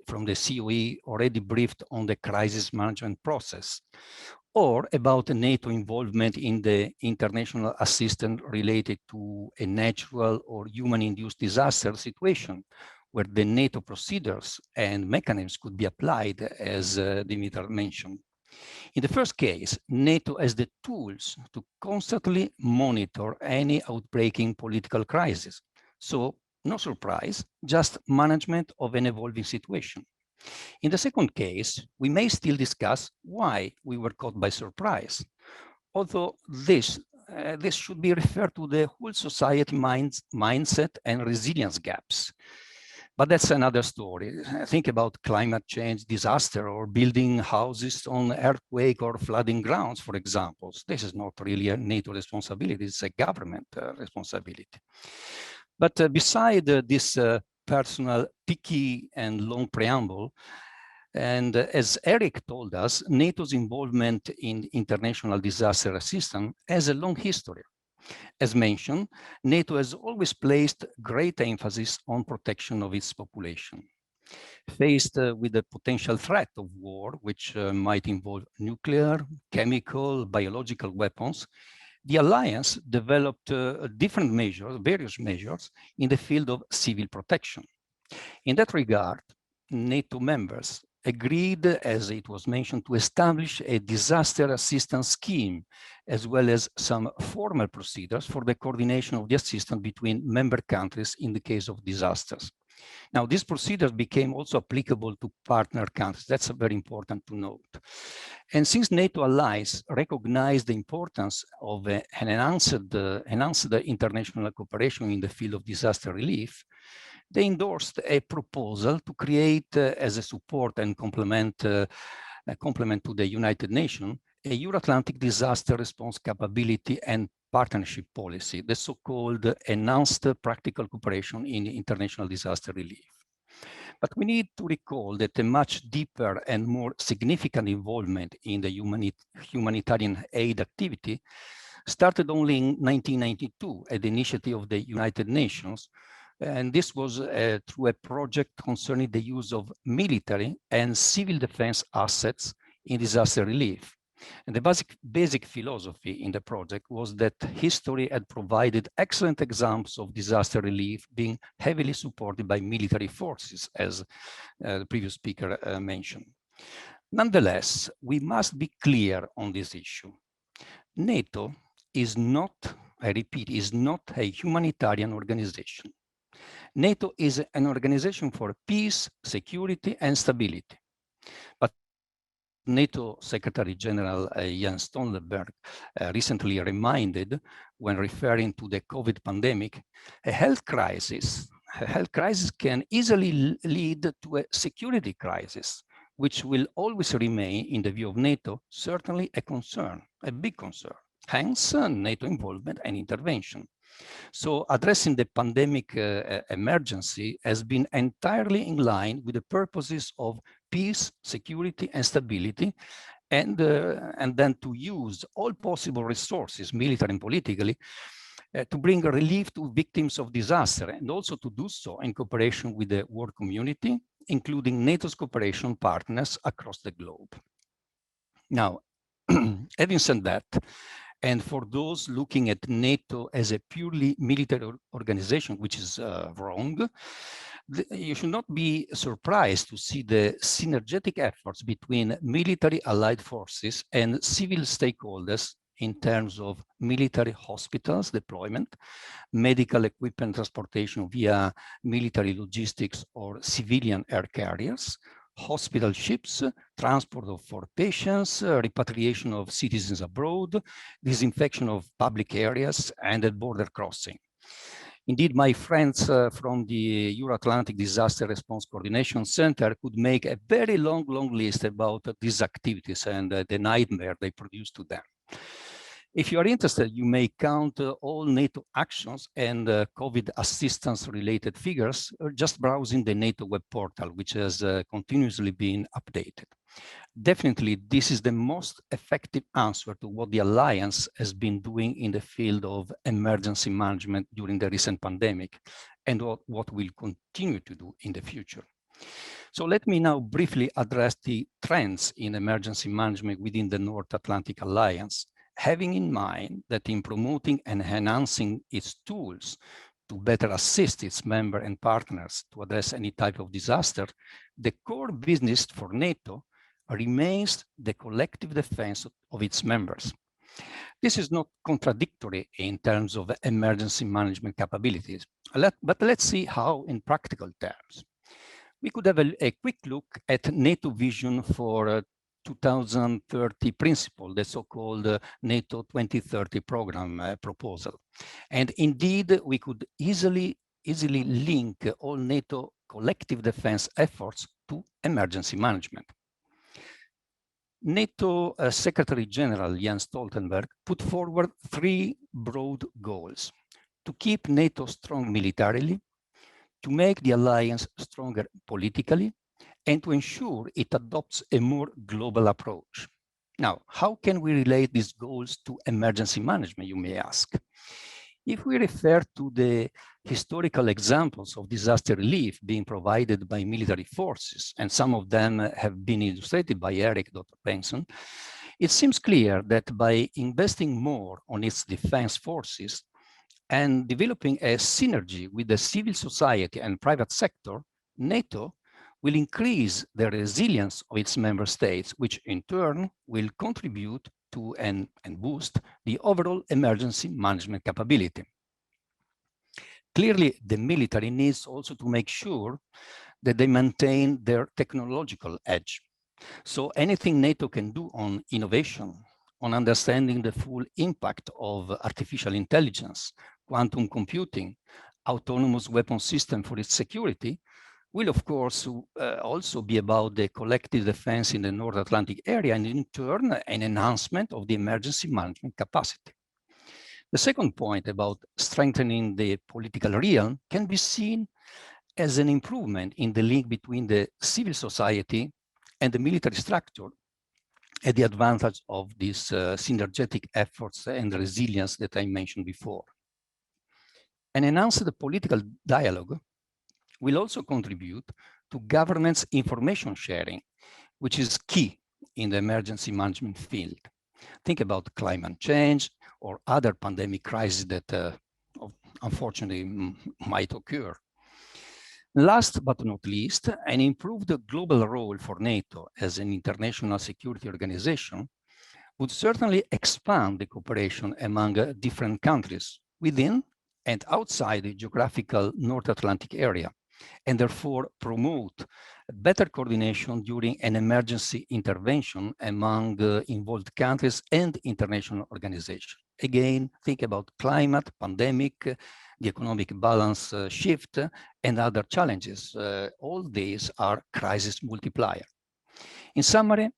from the COE already briefed on the crisis management process, or about NATO involvement in the international assistance related to a natural or human-induced disaster situation, where the NATO procedures and mechanisms could be applied, as Dimitar mentioned. In the first case, NATO has the tools to constantly monitor any outbreaking political crisis. So, no surprise, just management of an evolving situation. In the second case, we may still discuss why we were caught by surprise, although this should be referred to the whole society mindset and resilience gaps. But that's another story. Think about climate change, disaster, or building houses on earthquake or flooding grounds, for example. This is not really a NATO responsibility, it's a government responsibility. But beside this personal, picky and long preamble, and as Eric told us, NATO's involvement in international disaster assistance has a long history. As mentioned, NATO has always placed great emphasis on protection of its population. Faced with the potential threat of war, which might involve nuclear, chemical, biological weapons, the alliance developed different measures, various measures, in the field of civil protection. In that regard, NATO members agreed, as it was mentioned, to establish a disaster assistance scheme, as well as some formal procedures for the coordination of the assistance between member countries in the case of disasters. Now, these procedures became also applicable to partner countries. That's very important to note. And since NATO allies recognized the importance of an enhanced international cooperation in the field of disaster relief, they endorsed a proposal to create, as a support and complement to the United Nations, a Euro-Atlantic disaster response capability and partnership policy, the so-called enhanced practical cooperation in international disaster relief. But we need to recall that a much deeper and more significant involvement in the humanitarian aid activity started only in 1992 at the initiative of the United Nations. And this was through a project concerning the use of military and civil defense assets in disaster relief. And the basic philosophy in the project was that history had provided excellent examples of disaster relief being heavily supported by military forces, as the previous speaker mentioned. Nonetheless, we must be clear on this issue. NATO is not, I repeat, is not a humanitarian organization. NATO is an organization for peace, security, and stability. But NATO Secretary General Jens Stoltenberg recently reminded, when referring to the COVID pandemic, a health crisis can easily lead to a security crisis, which will always remain, in the view of NATO, certainly a concern, a big concern. Hence, NATO involvement and intervention. So addressing the pandemic emergency has been entirely in line with the purposes of peace, security, and stability, and then to use all possible resources, military and politically, to bring relief to victims of disaster, and also to do so in cooperation with the world community, including NATO's cooperation partners across the globe. Now, having said that, and for those looking at NATO as a purely military organization, which is wrong, you should not be surprised to see the synergetic efforts between military allied forces and civil stakeholders in terms of military hospitals deployment, medical equipment transportation via military logistics or civilian air carriers, hospital ships, transport for patients, repatriation of citizens abroad, disinfection of public areas, and at border crossing. Indeed, my friends from the Euro-Atlantic Disaster Response Coordination Center could make a very long list about these activities and the nightmare they produce to them. If you are interested, you may count all NATO actions and COVID assistance related figures just browsing the NATO web portal, which has continuously been updated. Definitely, this is the most effective answer to what the Alliance has been doing in the field of emergency management during the recent pandemic, and what we'll continue to do in the future. So let me now briefly address the trends in emergency management within the North Atlantic Alliance, having in mind that in promoting and enhancing its tools to better assist its members and partners to address any type of disaster, the core business for NATO remains the collective defense of its members. This is not contradictory in terms of emergency management capabilities, but let's see how in practical terms. We could have a quick look at NATO vision for 2030 principle, the so-called NATO 2030 program proposal. And indeed, we could easily link all NATO collective defense efforts to emergency management. NATO Secretary General Jens Stoltenberg put forward 3 broad goals: to keep NATO strong militarily, to make the alliance stronger politically, and to ensure it adopts a more global approach. Now, how can we relate these goals to emergency management, you may ask? If we refer to the historical examples of disaster relief being provided by military forces, and some of them have been illustrated by Eric, Dr. Benson, it seems clear that by investing more on its defense forces and developing a synergy with the civil society and private sector, NATO will increase the resilience of its member states, which in turn will contribute to and boost the overall emergency management capability. Clearly, the military needs also to make sure that they maintain their technological edge. So anything NATO can do on innovation, on understanding the full impact of artificial intelligence, quantum computing, autonomous weapon system for its security, will of course also be about the collective defense in the North Atlantic area, and in turn an enhancement of the emergency management capacity. The second point about strengthening the political realm can be seen as an improvement in the link between the civil society and the military structure, at the advantage of these synergetic efforts and resilience that I mentioned before. An enhanced political dialogue will also contribute to government's information sharing, which is key in the emergency management field. Think about climate change or other pandemic crises that unfortunately might occur. Last but not least, an improved global role for NATO as an international security organization would certainly expand the cooperation among different countries within and outside the geographical North Atlantic area, and therefore promote better coordination during an emergency intervention among involved countries and international organizations. Again, think about climate, pandemic, the economic balance shift, and other challenges. All these are crisis multiplier. In summary,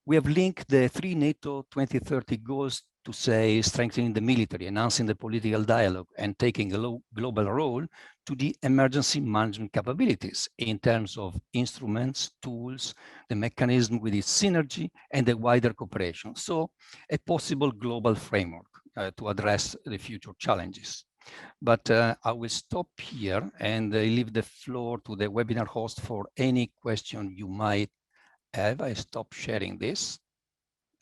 we have linked the 3 NATO 2030 goals to say strengthening the military, enhancing the political dialogue, and taking a global role to the emergency management capabilities in terms of instruments, tools, the mechanism with its synergy, and the wider cooperation. So a possible global framework to address the future challenges. But I will stop here and leave the floor to the webinar host for any question you might have. I stop sharing this.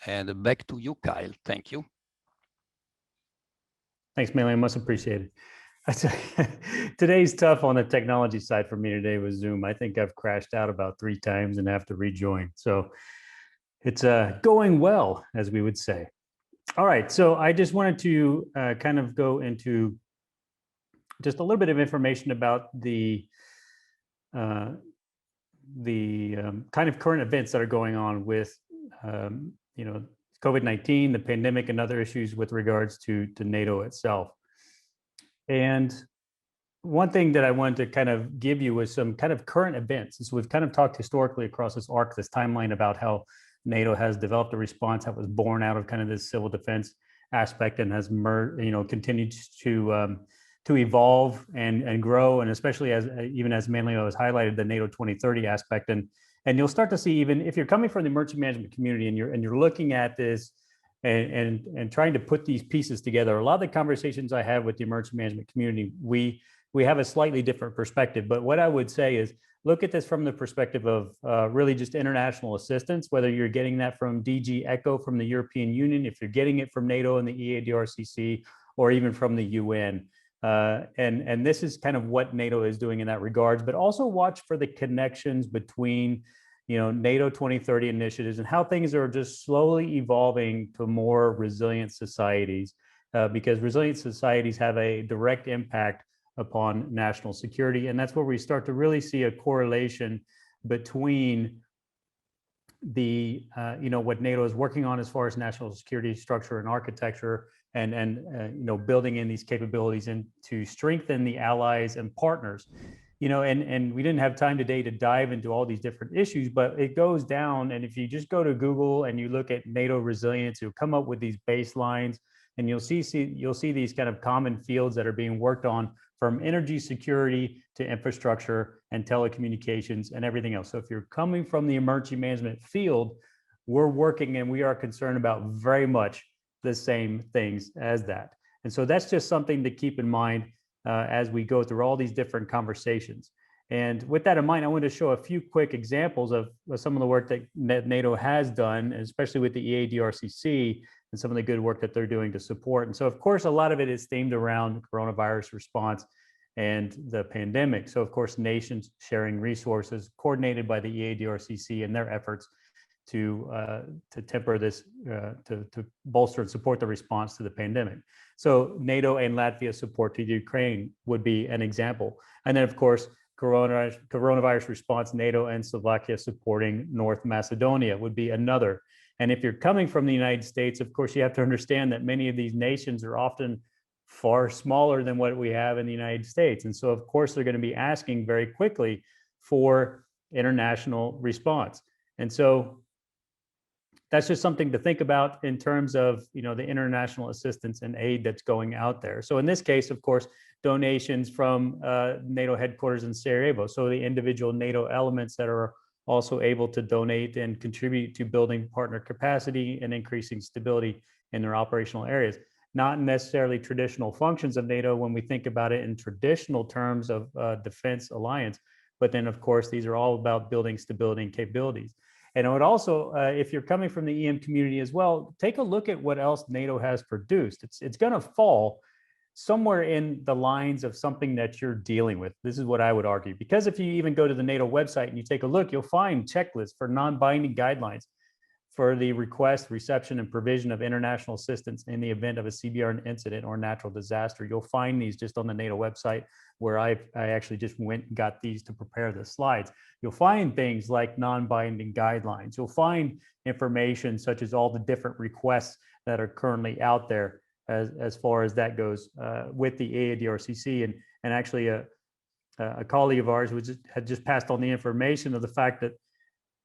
And back to you, Kyle. Thank you. Thanks, Manlio. Much appreciated. Today's tough on the technology side for me today with Zoom. I think I've crashed out about 3 times and have to rejoin. So it's going well, as we would say. All right, so I just wanted to kind of go into just a little bit of information about the kind of current events that are going on with COVID-19, the pandemic, and other issues with regards to NATO itself. And one thing that I wanted to kind of give you was some kind of current events. So we've kind of talked historically across this arc, this timeline, about how NATO has developed a response that was born out of kind of this civil defense aspect and has continued to evolve and grow, and especially as even as Manlio has highlighted, the NATO 2030 aspect and And you'll start to see, even if you're coming from the emergency management community and you're looking at this and trying to put these pieces together, a lot of the conversations I have with the emergency management community, we have a slightly different perspective. But what I would say is, look at this from the perspective of really just international assistance, whether you're getting that from DG ECHO from the European Union, if you're getting it from NATO and the EADRCC, or even from the UN. And this is kind of what NATO is doing in that regards, but also watch for the connections between, NATO 2030 initiatives and how things are just slowly evolving to more resilient societies, because resilient societies have a direct impact upon national security. And that's where we start to really see a correlation between the, what NATO is working on as far as national security structure and architecture, and building in these capabilities and to strengthen the allies and partners. And we didn't have time today to dive into all these different issues, but it goes down. And if you just go to Google and you look at NATO resilience, you'll come up with these baselines, and you'll see these kind of common fields that are being worked on, from energy security to infrastructure and telecommunications and everything else. So if you're coming from the emergency management field, we're working and we are concerned about very much the same things as that. And so that's just something to keep in mind as we go through all these different conversations. And with that in mind, I want to show a few quick examples of some of the work that NATO has done, especially with the EADRCC, and some of the good work that they're doing to support. And so, of course, a lot of it is themed around coronavirus response and the pandemic. So, of course, nations sharing resources coordinated by the EADRCC and their efforts to temper this, to bolster and support the response to the pandemic. So NATO and Latvia support to Ukraine would be an example. And then, of course, coronavirus response, NATO and Slovakia supporting North Macedonia would be another. And if you're coming from the United States, of course, you have to understand that many of these nations are often far smaller than what we have in the United States. And so, of course, they're going to be asking very quickly for international response. And so that's just something to think about in terms of, the international assistance and aid that's going out there. So in this case, of course, donations from NATO headquarters in Sarajevo. So the individual NATO elements that are also able to donate and contribute to building partner capacity and increasing stability in their operational areas. Not necessarily traditional functions of NATO when we think about it in traditional terms of defense alliance, but then of course, these are all about building stability and capabilities. And I would also, if you're coming from the EM community as well, take a look at what else NATO has produced. It's going to fall somewhere in the lines of something that you're dealing with. This is what I would argue, because if you even go to the NATO website and you take a look, you'll find checklists for non-binding guidelines for the request, reception, and provision of international assistance in the event of a CBR incident or natural disaster. You'll find these just on the NATO website, where I actually just went and got these to prepare the slides. You'll find things like non-binding guidelines. You'll find information such as all the different requests that are currently out there as far as that goes with the EADRCC. And actually a colleague of ours had just passed on the information of the fact that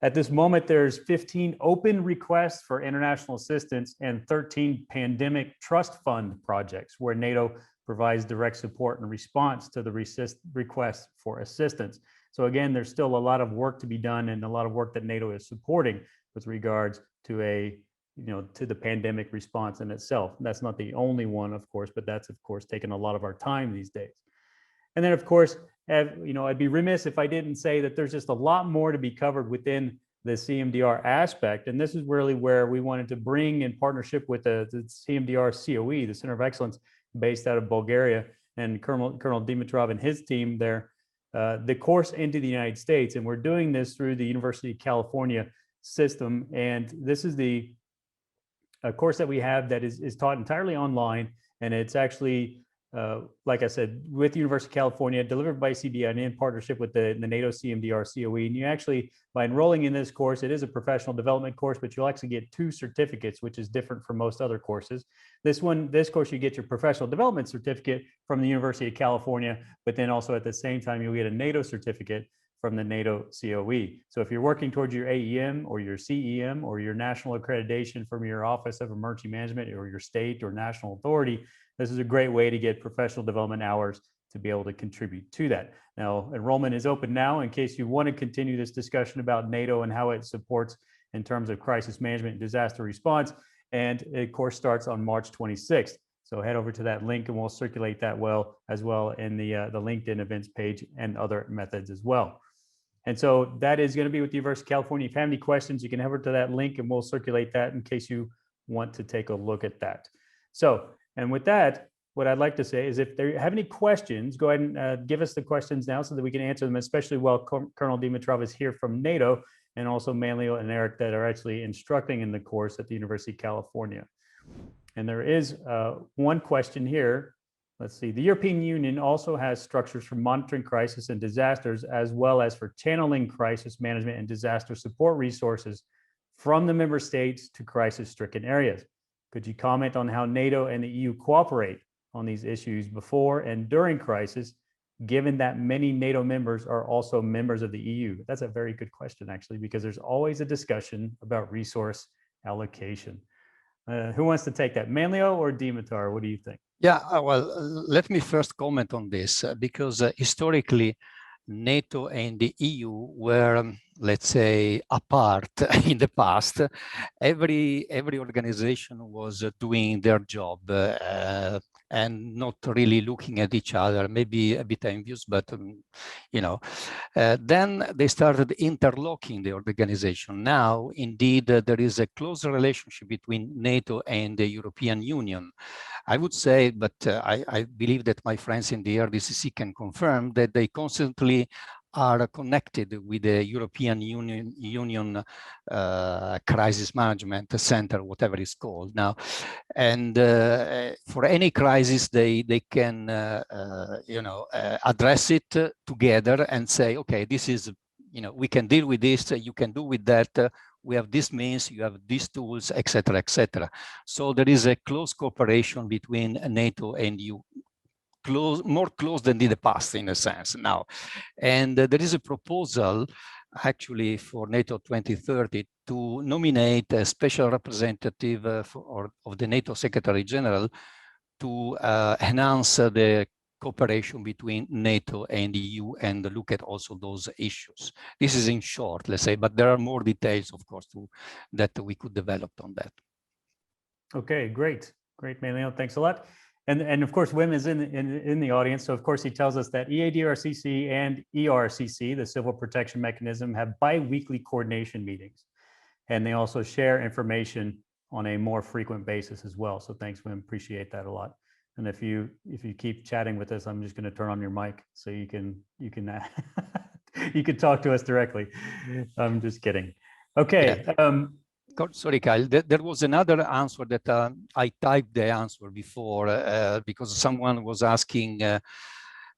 at this moment, there's 15 open requests for international assistance and 13 pandemic trust fund projects where NATO provides direct support and response to the requests for assistance. So again, there's still a lot of work to be done and a lot of work that NATO is supporting with regards to to the pandemic response in itself. And that's not the only one, of course, but that's of course taken a lot of our time these days. And then of course, I'd be remiss if I didn't say that there's just a lot more to be covered within the CMDR aspect. And this is really where we wanted to bring, in partnership with the CMDR COE, the Center of Excellence based out of Bulgaria, and Colonel Dimitrov and his team there, the course into the United States. And we're doing this through the University of California system. And this is the course that we have that is taught entirely online. And it's actually, like I said, with the University of California, delivered by CBI and in partnership with the NATO CMDR COE. And you actually, by enrolling in this course, it is a professional development course, but you'll actually get 2 certificates, which is different from most other courses. This course, you get your professional development certificate from the University of California, but then also at the same time, you'll get a NATO certificate from the NATO COE. So if you're working towards your AEM or your CEM or your national accreditation from your Office of Emergency Management or your state or national authority, this is a great way to get professional development hours to be able to contribute to that. Now, enrollment is open now in case you want to continue this discussion about NATO and how it supports in terms of crisis management and disaster response. And it course starts on March 26th. So head over to that link and we'll circulate that as well in the LinkedIn events page and other methods as well. And so that is going to be with the University of California. If you have any questions, you can head over to that link and we'll circulate that in case you want to take a look at that. So, and with that, what I'd like to say is if you have any questions, go ahead and give us the questions now so that we can answer them, especially while Colonel Dimitrov is here from NATO, and also Manlio and Eric that are actually instructing in the course at the University of California. And there is one question here. Let's see, the European Union also has structures for monitoring crisis and disasters, as well as for channeling crisis management and disaster support resources from the member states to crisis-stricken areas. Could you comment on how NATO and the EU cooperate on these issues before and during crisis, given that many NATO members are also members of the EU? That's a very good question, actually, because there's always a discussion about resource allocation. Who wants to take that, Manlio or Dimitar? What do you think? Yeah, well, let me first comment on this because historically, NATO and the EU were, let's say, apart in the past. Every organization was doing their job and not really looking at each other, maybe a bit envious, but you know. Then they started interlocking the organization. Now, indeed, there is a close relationship between NATO and the European Union. I would say, but I believe that my friends in the RDCC can confirm that they constantly are connected with the European Union Crisis Management Center, whatever it's called now. And for any crisis, they can, address it together and say, okay, this is, we can deal with this, you can do with that, we have this means, you have these tools, etc., etc. So there is a close cooperation between NATO and EU, more close than in the past, in a sense now. And there is a proposal actually for NATO 2030 to nominate a special representative of the NATO Secretary General to enhance the cooperation between NATO and EU and look at also those issues. This is in short, let's say, but there are more details, of course, that we could develop on that. Okay, great, Manlio, thanks a lot. And of course, Wim is in the audience. So of course, he tells us that EADRCC and ERCC, the Civil Protection Mechanism, have bi-weekly coordination meetings. And they also share information on a more frequent basis as well. So thanks, Wim, appreciate that a lot. And if you keep chatting with us, I'm just going to turn on your mic so you can you can talk to us directly. I'm just kidding. Okay. Yeah. Sorry, Kyle, there was another answer that I typed the answer before because someone was asking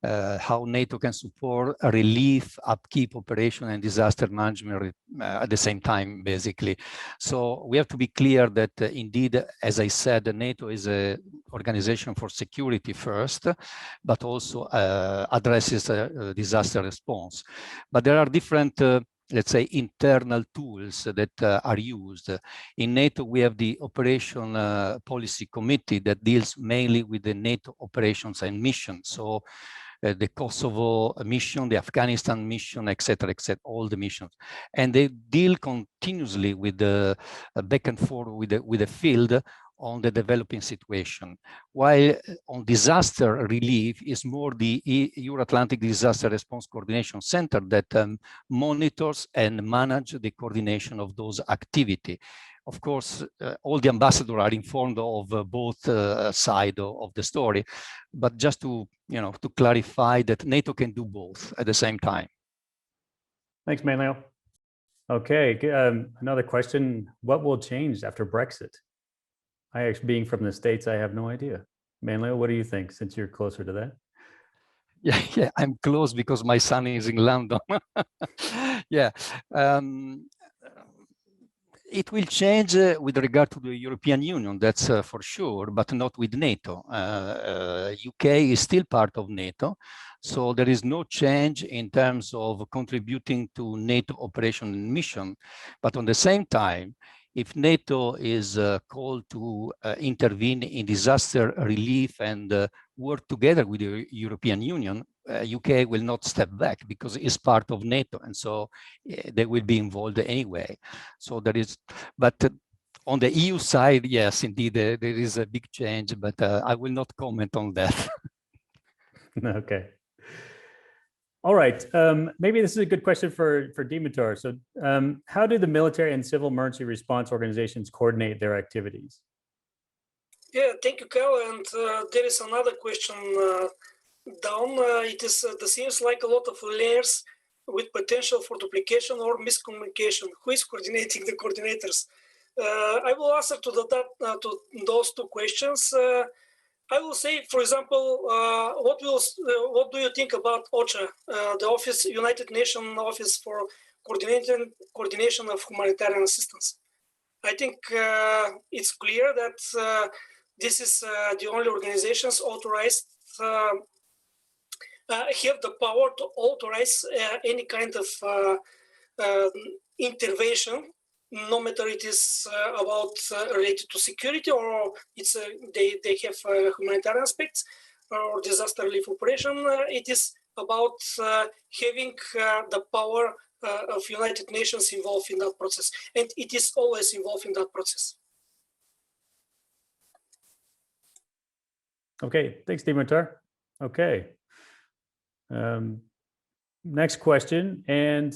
how NATO can support relief, upkeep, operation, and disaster management at the same time, basically. So we have to be clear that indeed, as I said, NATO is an organization for security first, but also addresses disaster response. But there are different let's say, internal tools that are used. In NATO, we have the Operation Policy Committee that deals mainly with the NATO operations and missions. So the Kosovo mission, the Afghanistan mission, etc., all the missions. And they deal continuously with the back and forth with the field on the developing situation. While on disaster relief is more the Euro-Atlantic Disaster Response Coordination Center that monitors and manages the coordination of those activities. Of course, all the ambassadors are informed of both sides of the story, but just to clarify that NATO can do both at the same time. Thanks, Manlio. Okay, another question: what will change after Brexit? I actually, being from the States, I have no idea. Manlio, what do you think, since you're closer to that? Yeah, I'm close because my son is in London. Yeah. It will change with regard to the European Union, that's for sure, but not with NATO. UK is still part of NATO, so there is no change in terms of contributing to NATO operation and mission. But on the same time, if NATO is called to intervene in disaster relief and work together with the European Union, UK will not step back because it's part of NATO, and so they will be involved anyway. So there is, but on the EU side, yes, indeed, there is a big change, but I will not comment on that. Okay. All right. Maybe this is a good question for Dimitar. So how do the military and civil emergency response organizations coordinate their activities? Yeah, thank you, Cal. And there is another question down. There seems like a lot of layers with potential for duplication or miscommunication. Who is coordinating the coordinators? I will answer to those two questions. I will say, for example, what do you think about OCHA, the United Nations Office for Coordination of Humanitarian Assistance? I think it's clear that this is the only organizations authorized have the power to authorize any kind of intervention, no matter it is about related to security or it's they have humanitarian aspects or disaster relief operation. It is about having the power of United Nations involved in that process, and it is always involved in that process. Okay, thanks, Dimitar. Okay. Next question, and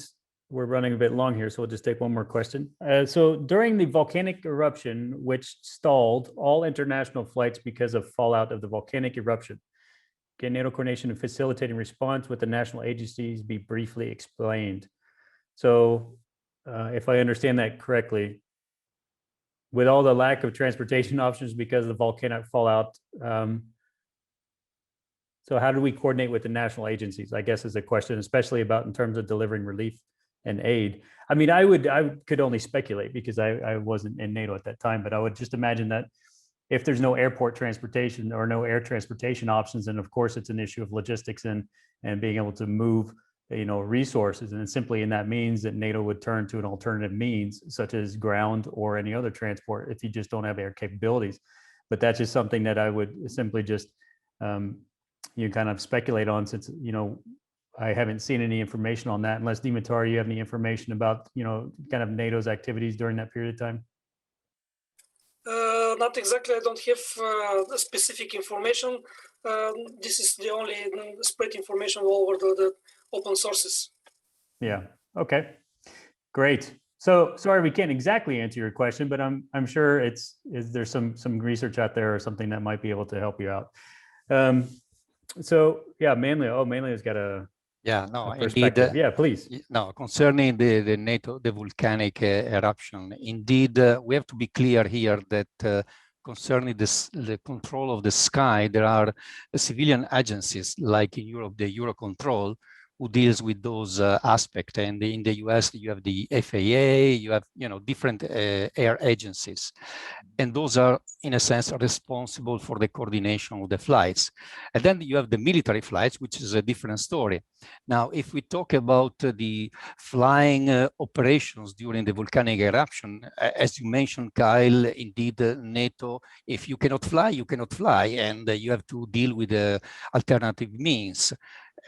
we're running a bit long here, so we'll just take one more question. So during the volcanic eruption, which stalled all international flights because of fallout of the volcanic eruption, can NATO coordination and facilitating response with the national agencies be briefly explained? So if I understand that correctly, with all the lack of transportation options because of the volcanic fallout, so how do we coordinate with the national agencies, I guess, is a question, especially about in terms of delivering relief and aid. I mean, I could only speculate because I wasn't in NATO at that time, but I would just imagine that if there's no airport transportation or no air transportation options, and of course it's an issue of logistics and being able to move, resources, and simply in that means that NATO would turn to an alternative means such as ground or any other transport if you just don't have air capabilities. But that's just something that I would simply just kind of speculate on, since I haven't seen any information on that, unless Dimitar, you have any information about kind of NATO's activities during that period of time. Not exactly. I don't have specific information. This is the only spread information all over the open sources. Yeah. Okay. Great. So sorry we can't exactly answer your question, but I'm sure there's some research out there or something that might be able to help you out. So yeah, Manlio. Oh, Manlio's got a perspective. Indeed. Yeah, please. No, concerning the NATO, the volcanic eruption, indeed, we have to be clear here that concerning the control of the sky, there are civilian agencies like in Europe, the Eurocontrol, who deals with those aspects. And in the US, you have the FAA, you have different air agencies. And those are, in a sense, responsible for the coordination of the flights. And then you have the military flights, which is a different story. Now, if we talk about the flying operations during the volcanic eruption, as you mentioned, Kyle, indeed, NATO, if you cannot fly, you cannot fly, and you have to deal with alternative means.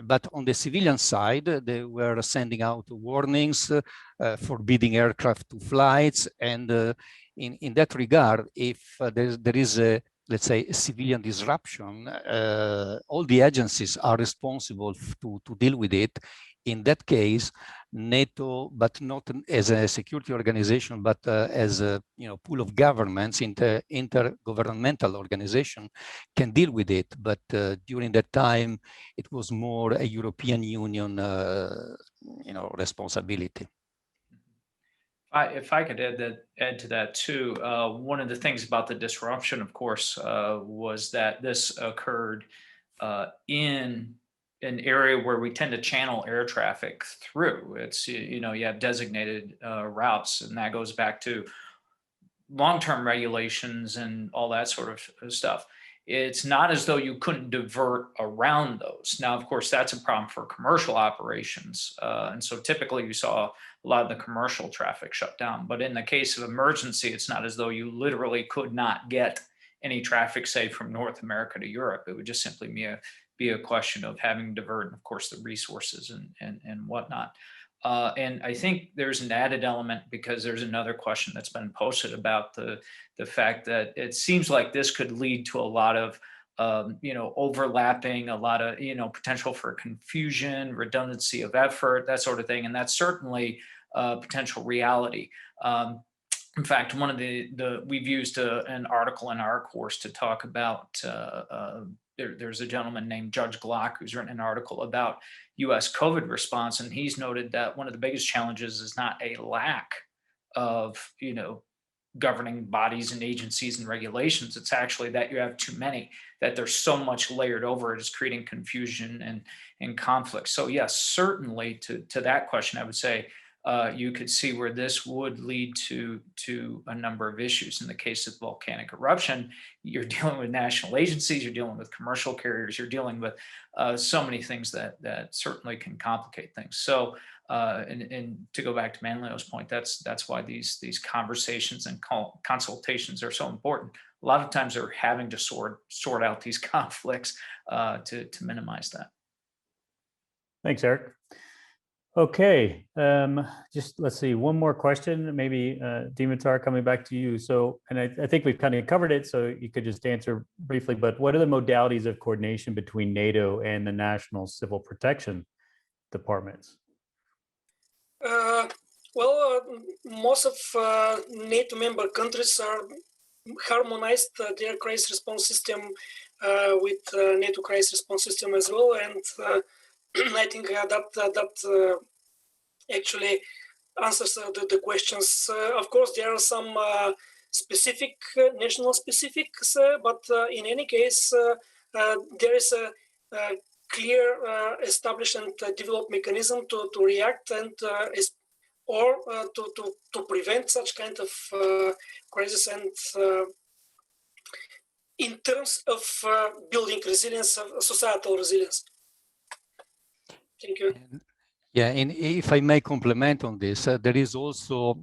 But on the civilian side, they were sending out warnings, forbidding aircraft to flights. And in that regard, if there is a, let's say, a civilian disruption, all the agencies are responsible to deal with it. In that case, NATO, but not as a security organization, but as a pool of governments, intergovernmental organization, can deal with it. But during that time, it was more a European Union, responsibility. If I could add to that too, one of the things about the disruption, of course, was that this occurred in an area where we tend to channel air traffic through. It's, you have designated routes, and that goes back to long-term regulations and all that sort of stuff. it's not as though you couldn't divert around those. Now, of course, that's a problem for commercial operations. And so typically you saw a lot of the commercial traffic shut down. But in the case of emergency, it's not as though you literally could not get any traffic, say, from North America to Europe. It would just simply be a question of having to divert, and of course, the resources and whatnot. And I think there's an added element because there's another question that's been posted about the fact that it seems like this could lead to a lot of overlapping, a lot of potential for confusion, redundancy of effort, that sort of thing, and that's certainly a potential reality. In fact, one of we've used an article in our course to talk about. There's a gentleman named Judge Glock who's written an article about U.S. COVID response, and he's noted that one of the biggest challenges is not a lack of, governing bodies and agencies and regulations. It's actually that you have too many, that there's so much layered over it is creating confusion and conflict. So yes, certainly to that question, I would say you could see where this would lead to a number of issues. In the case of volcanic eruption, you're dealing with national agencies, you're dealing with commercial carriers, you're dealing with so many things that certainly can complicate things. So, and to go back to Manlio's point, that's why these conversations and consultations are so important. A lot of times they're having to sort out these conflicts to minimize that. Thanks, Eric. Okay, just let's see, one more question, maybe Dimitar, coming back to you. So, and I think we've kind of covered it, so you could just answer briefly, but what are the modalities of coordination between NATO and the national civil protection departments? Most of NATO member countries are harmonized their crisis response system with NATO crisis response system as well, and I think that actually answers the questions. Of course, there are some specific national specifics, but in any case, there is a clear established and developed mechanism to react and to prevent such kind of crisis, and in terms of building resilience, societal resilience. Thank you. Yeah, and if I may comment on this, there is also,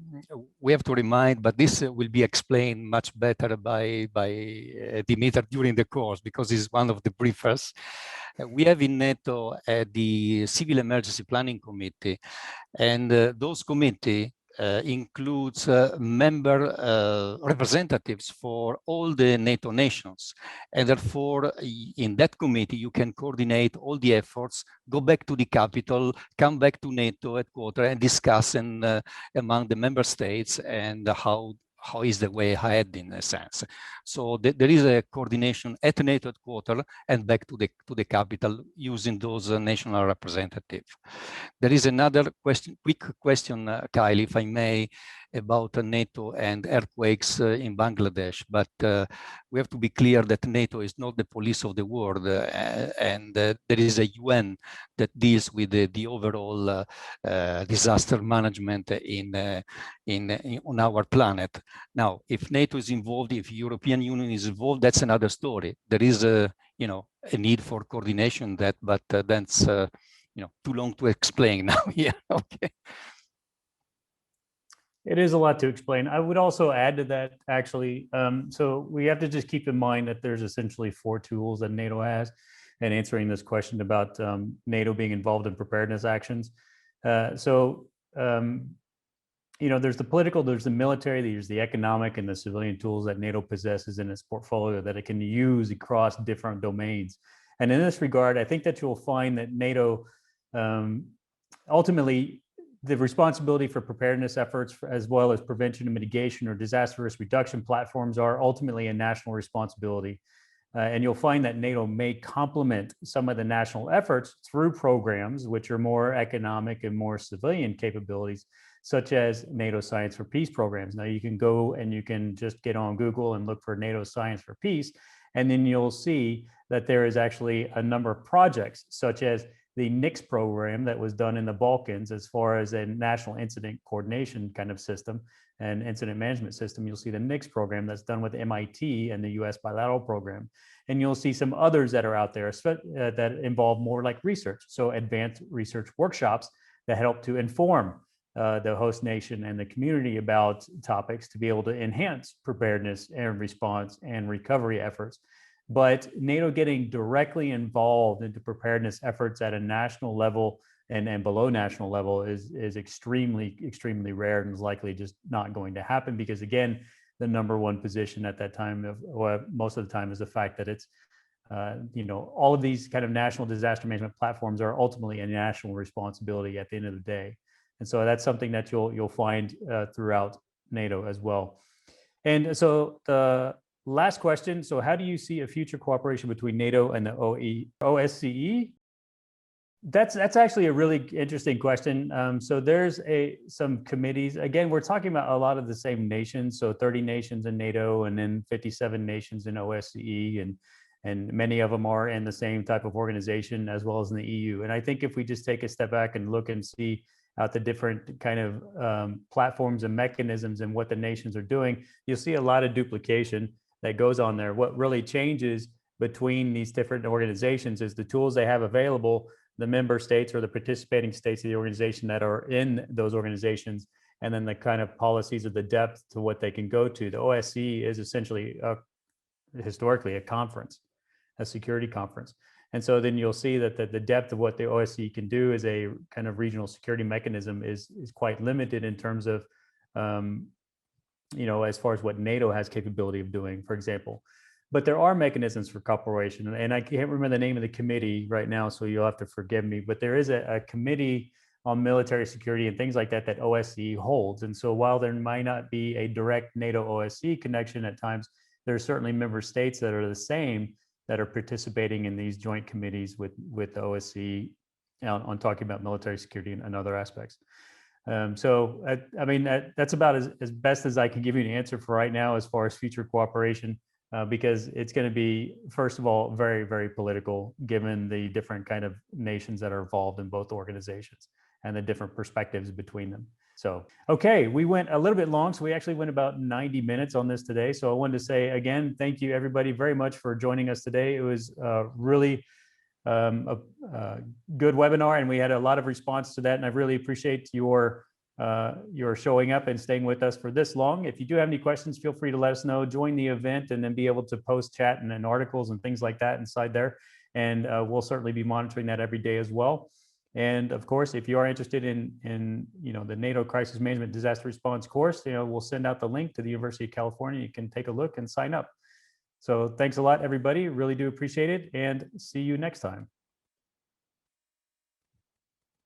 we have to remind, but this will be explained much better by Dimitar during the course, because he's one of the briefers. We have in NATO the Civil Emergency Planning Committee, and those committee includes member representatives for all the NATO nations. And therefore, in that committee, you can coordinate all the efforts, go back to the capital, come back to NATO headquarters and discuss among the member states and how is the way ahead, in a sense. So there is a coordination at NATO headquarters and back to the capital using those national representatives. There is another question, quick question, Kyle, if I may, about NATO and earthquakes in Bangladesh. But we have to be clear that NATO is not the police of the world, and there is a UN that deals with the overall disaster management on our planet. Now, if NATO is involved, if European Union is involved, that's another story. There is a need for coordination but that's too long to explain now. Yeah, okay. It is a lot to explain. I would also add to that, actually. So we have to just keep in mind that there's essentially 4 tools that NATO has, and answering this question about NATO being involved in preparedness actions. There's the political, there's the military, there's the economic and the civilian tools that NATO possesses in its portfolio that it can use across different domains. And in this regard, I think that you'll find that NATO ultimately, the responsibility for preparedness efforts, as well as prevention and mitigation or disaster risk reduction platforms, are ultimately a national responsibility. And you'll find that NATO may complement some of the national efforts through programs which are more economic and more civilian capabilities, such as NATO Science for Peace programs. Now you can go and you can just get on Google and look for NATO Science for Peace, and then you'll see that there is actually a number of projects, such as the NICS program that was done in the Balkans as far as a national incident coordination kind of system and incident management system. You'll see the NICS program that's done with MIT and the US bilateral program. And you'll see some others that are out there that involve more like research. So advanced research workshops that help to inform the host nation and the community about topics to be able to enhance preparedness and response and recovery efforts. But NATO getting directly involved into preparedness efforts at a national level and below national level is extremely, extremely rare and is likely just not going to happen because, again, the number one position at that time, or most of the time, is the fact that it's, all of these kind of national disaster management platforms are ultimately a national responsibility at the end of the day. And so that's something that you'll find throughout NATO as well. And so the last question, so how do you see a future cooperation between NATO and the OSCE? That's actually a really interesting question. So there's some committees. Again, we're talking about a lot of the same nations. So 30 nations in NATO and then 57 nations in OSCE, and many of them are in the same type of organization as well as in the EU. And I think if we just take a step back and look and see out the different kind of platforms and mechanisms and what the nations are doing, you'll see a lot of duplication that goes on there. What really changes between these different organizations is the tools they have available, the member states or the participating states of the organization that are in those organizations, and then the kind of policies of the depth to what they can go to. The OSCE is essentially historically a conference, a security conference. And so then you'll see that the depth of what the OSCE can do as a kind of regional security mechanism is quite limited in terms of, as far as what NATO has capability of doing, for example. But there are mechanisms for cooperation, and I can't remember the name of the committee right now, so you'll have to forgive me, but there is a committee on military security and things like that that OSCE holds. And so while there might not be a direct NATO-OSCE connection at times, there are certainly member states that are the same that are participating in these joint committees with the OSCE on talking about military security and other aspects. So that's about as best as I can give you an answer for right now as far as future cooperation, because it's going to be, first of all, very, very political, given the different kind of nations that are involved in both organizations and the different perspectives between them. So, okay, we went a little bit long, so we actually went about 90 minutes on this today. So I wanted to say again, thank you everybody very much for joining us today. It was really a good webinar, and we had a lot of response to that, and I really appreciate your showing up and staying with us for this long. If you do have any questions, feel free to let us know, join the event, and then be able to post chat and then articles and things like that inside there. And we'll certainly be monitoring that every day as well. And of course, if you are interested in the NATO Crisis Management Disaster Response course, we'll send out the link to the University of California. You can take a look and sign up. So thanks a lot, everybody. Really do appreciate it, and see you next time.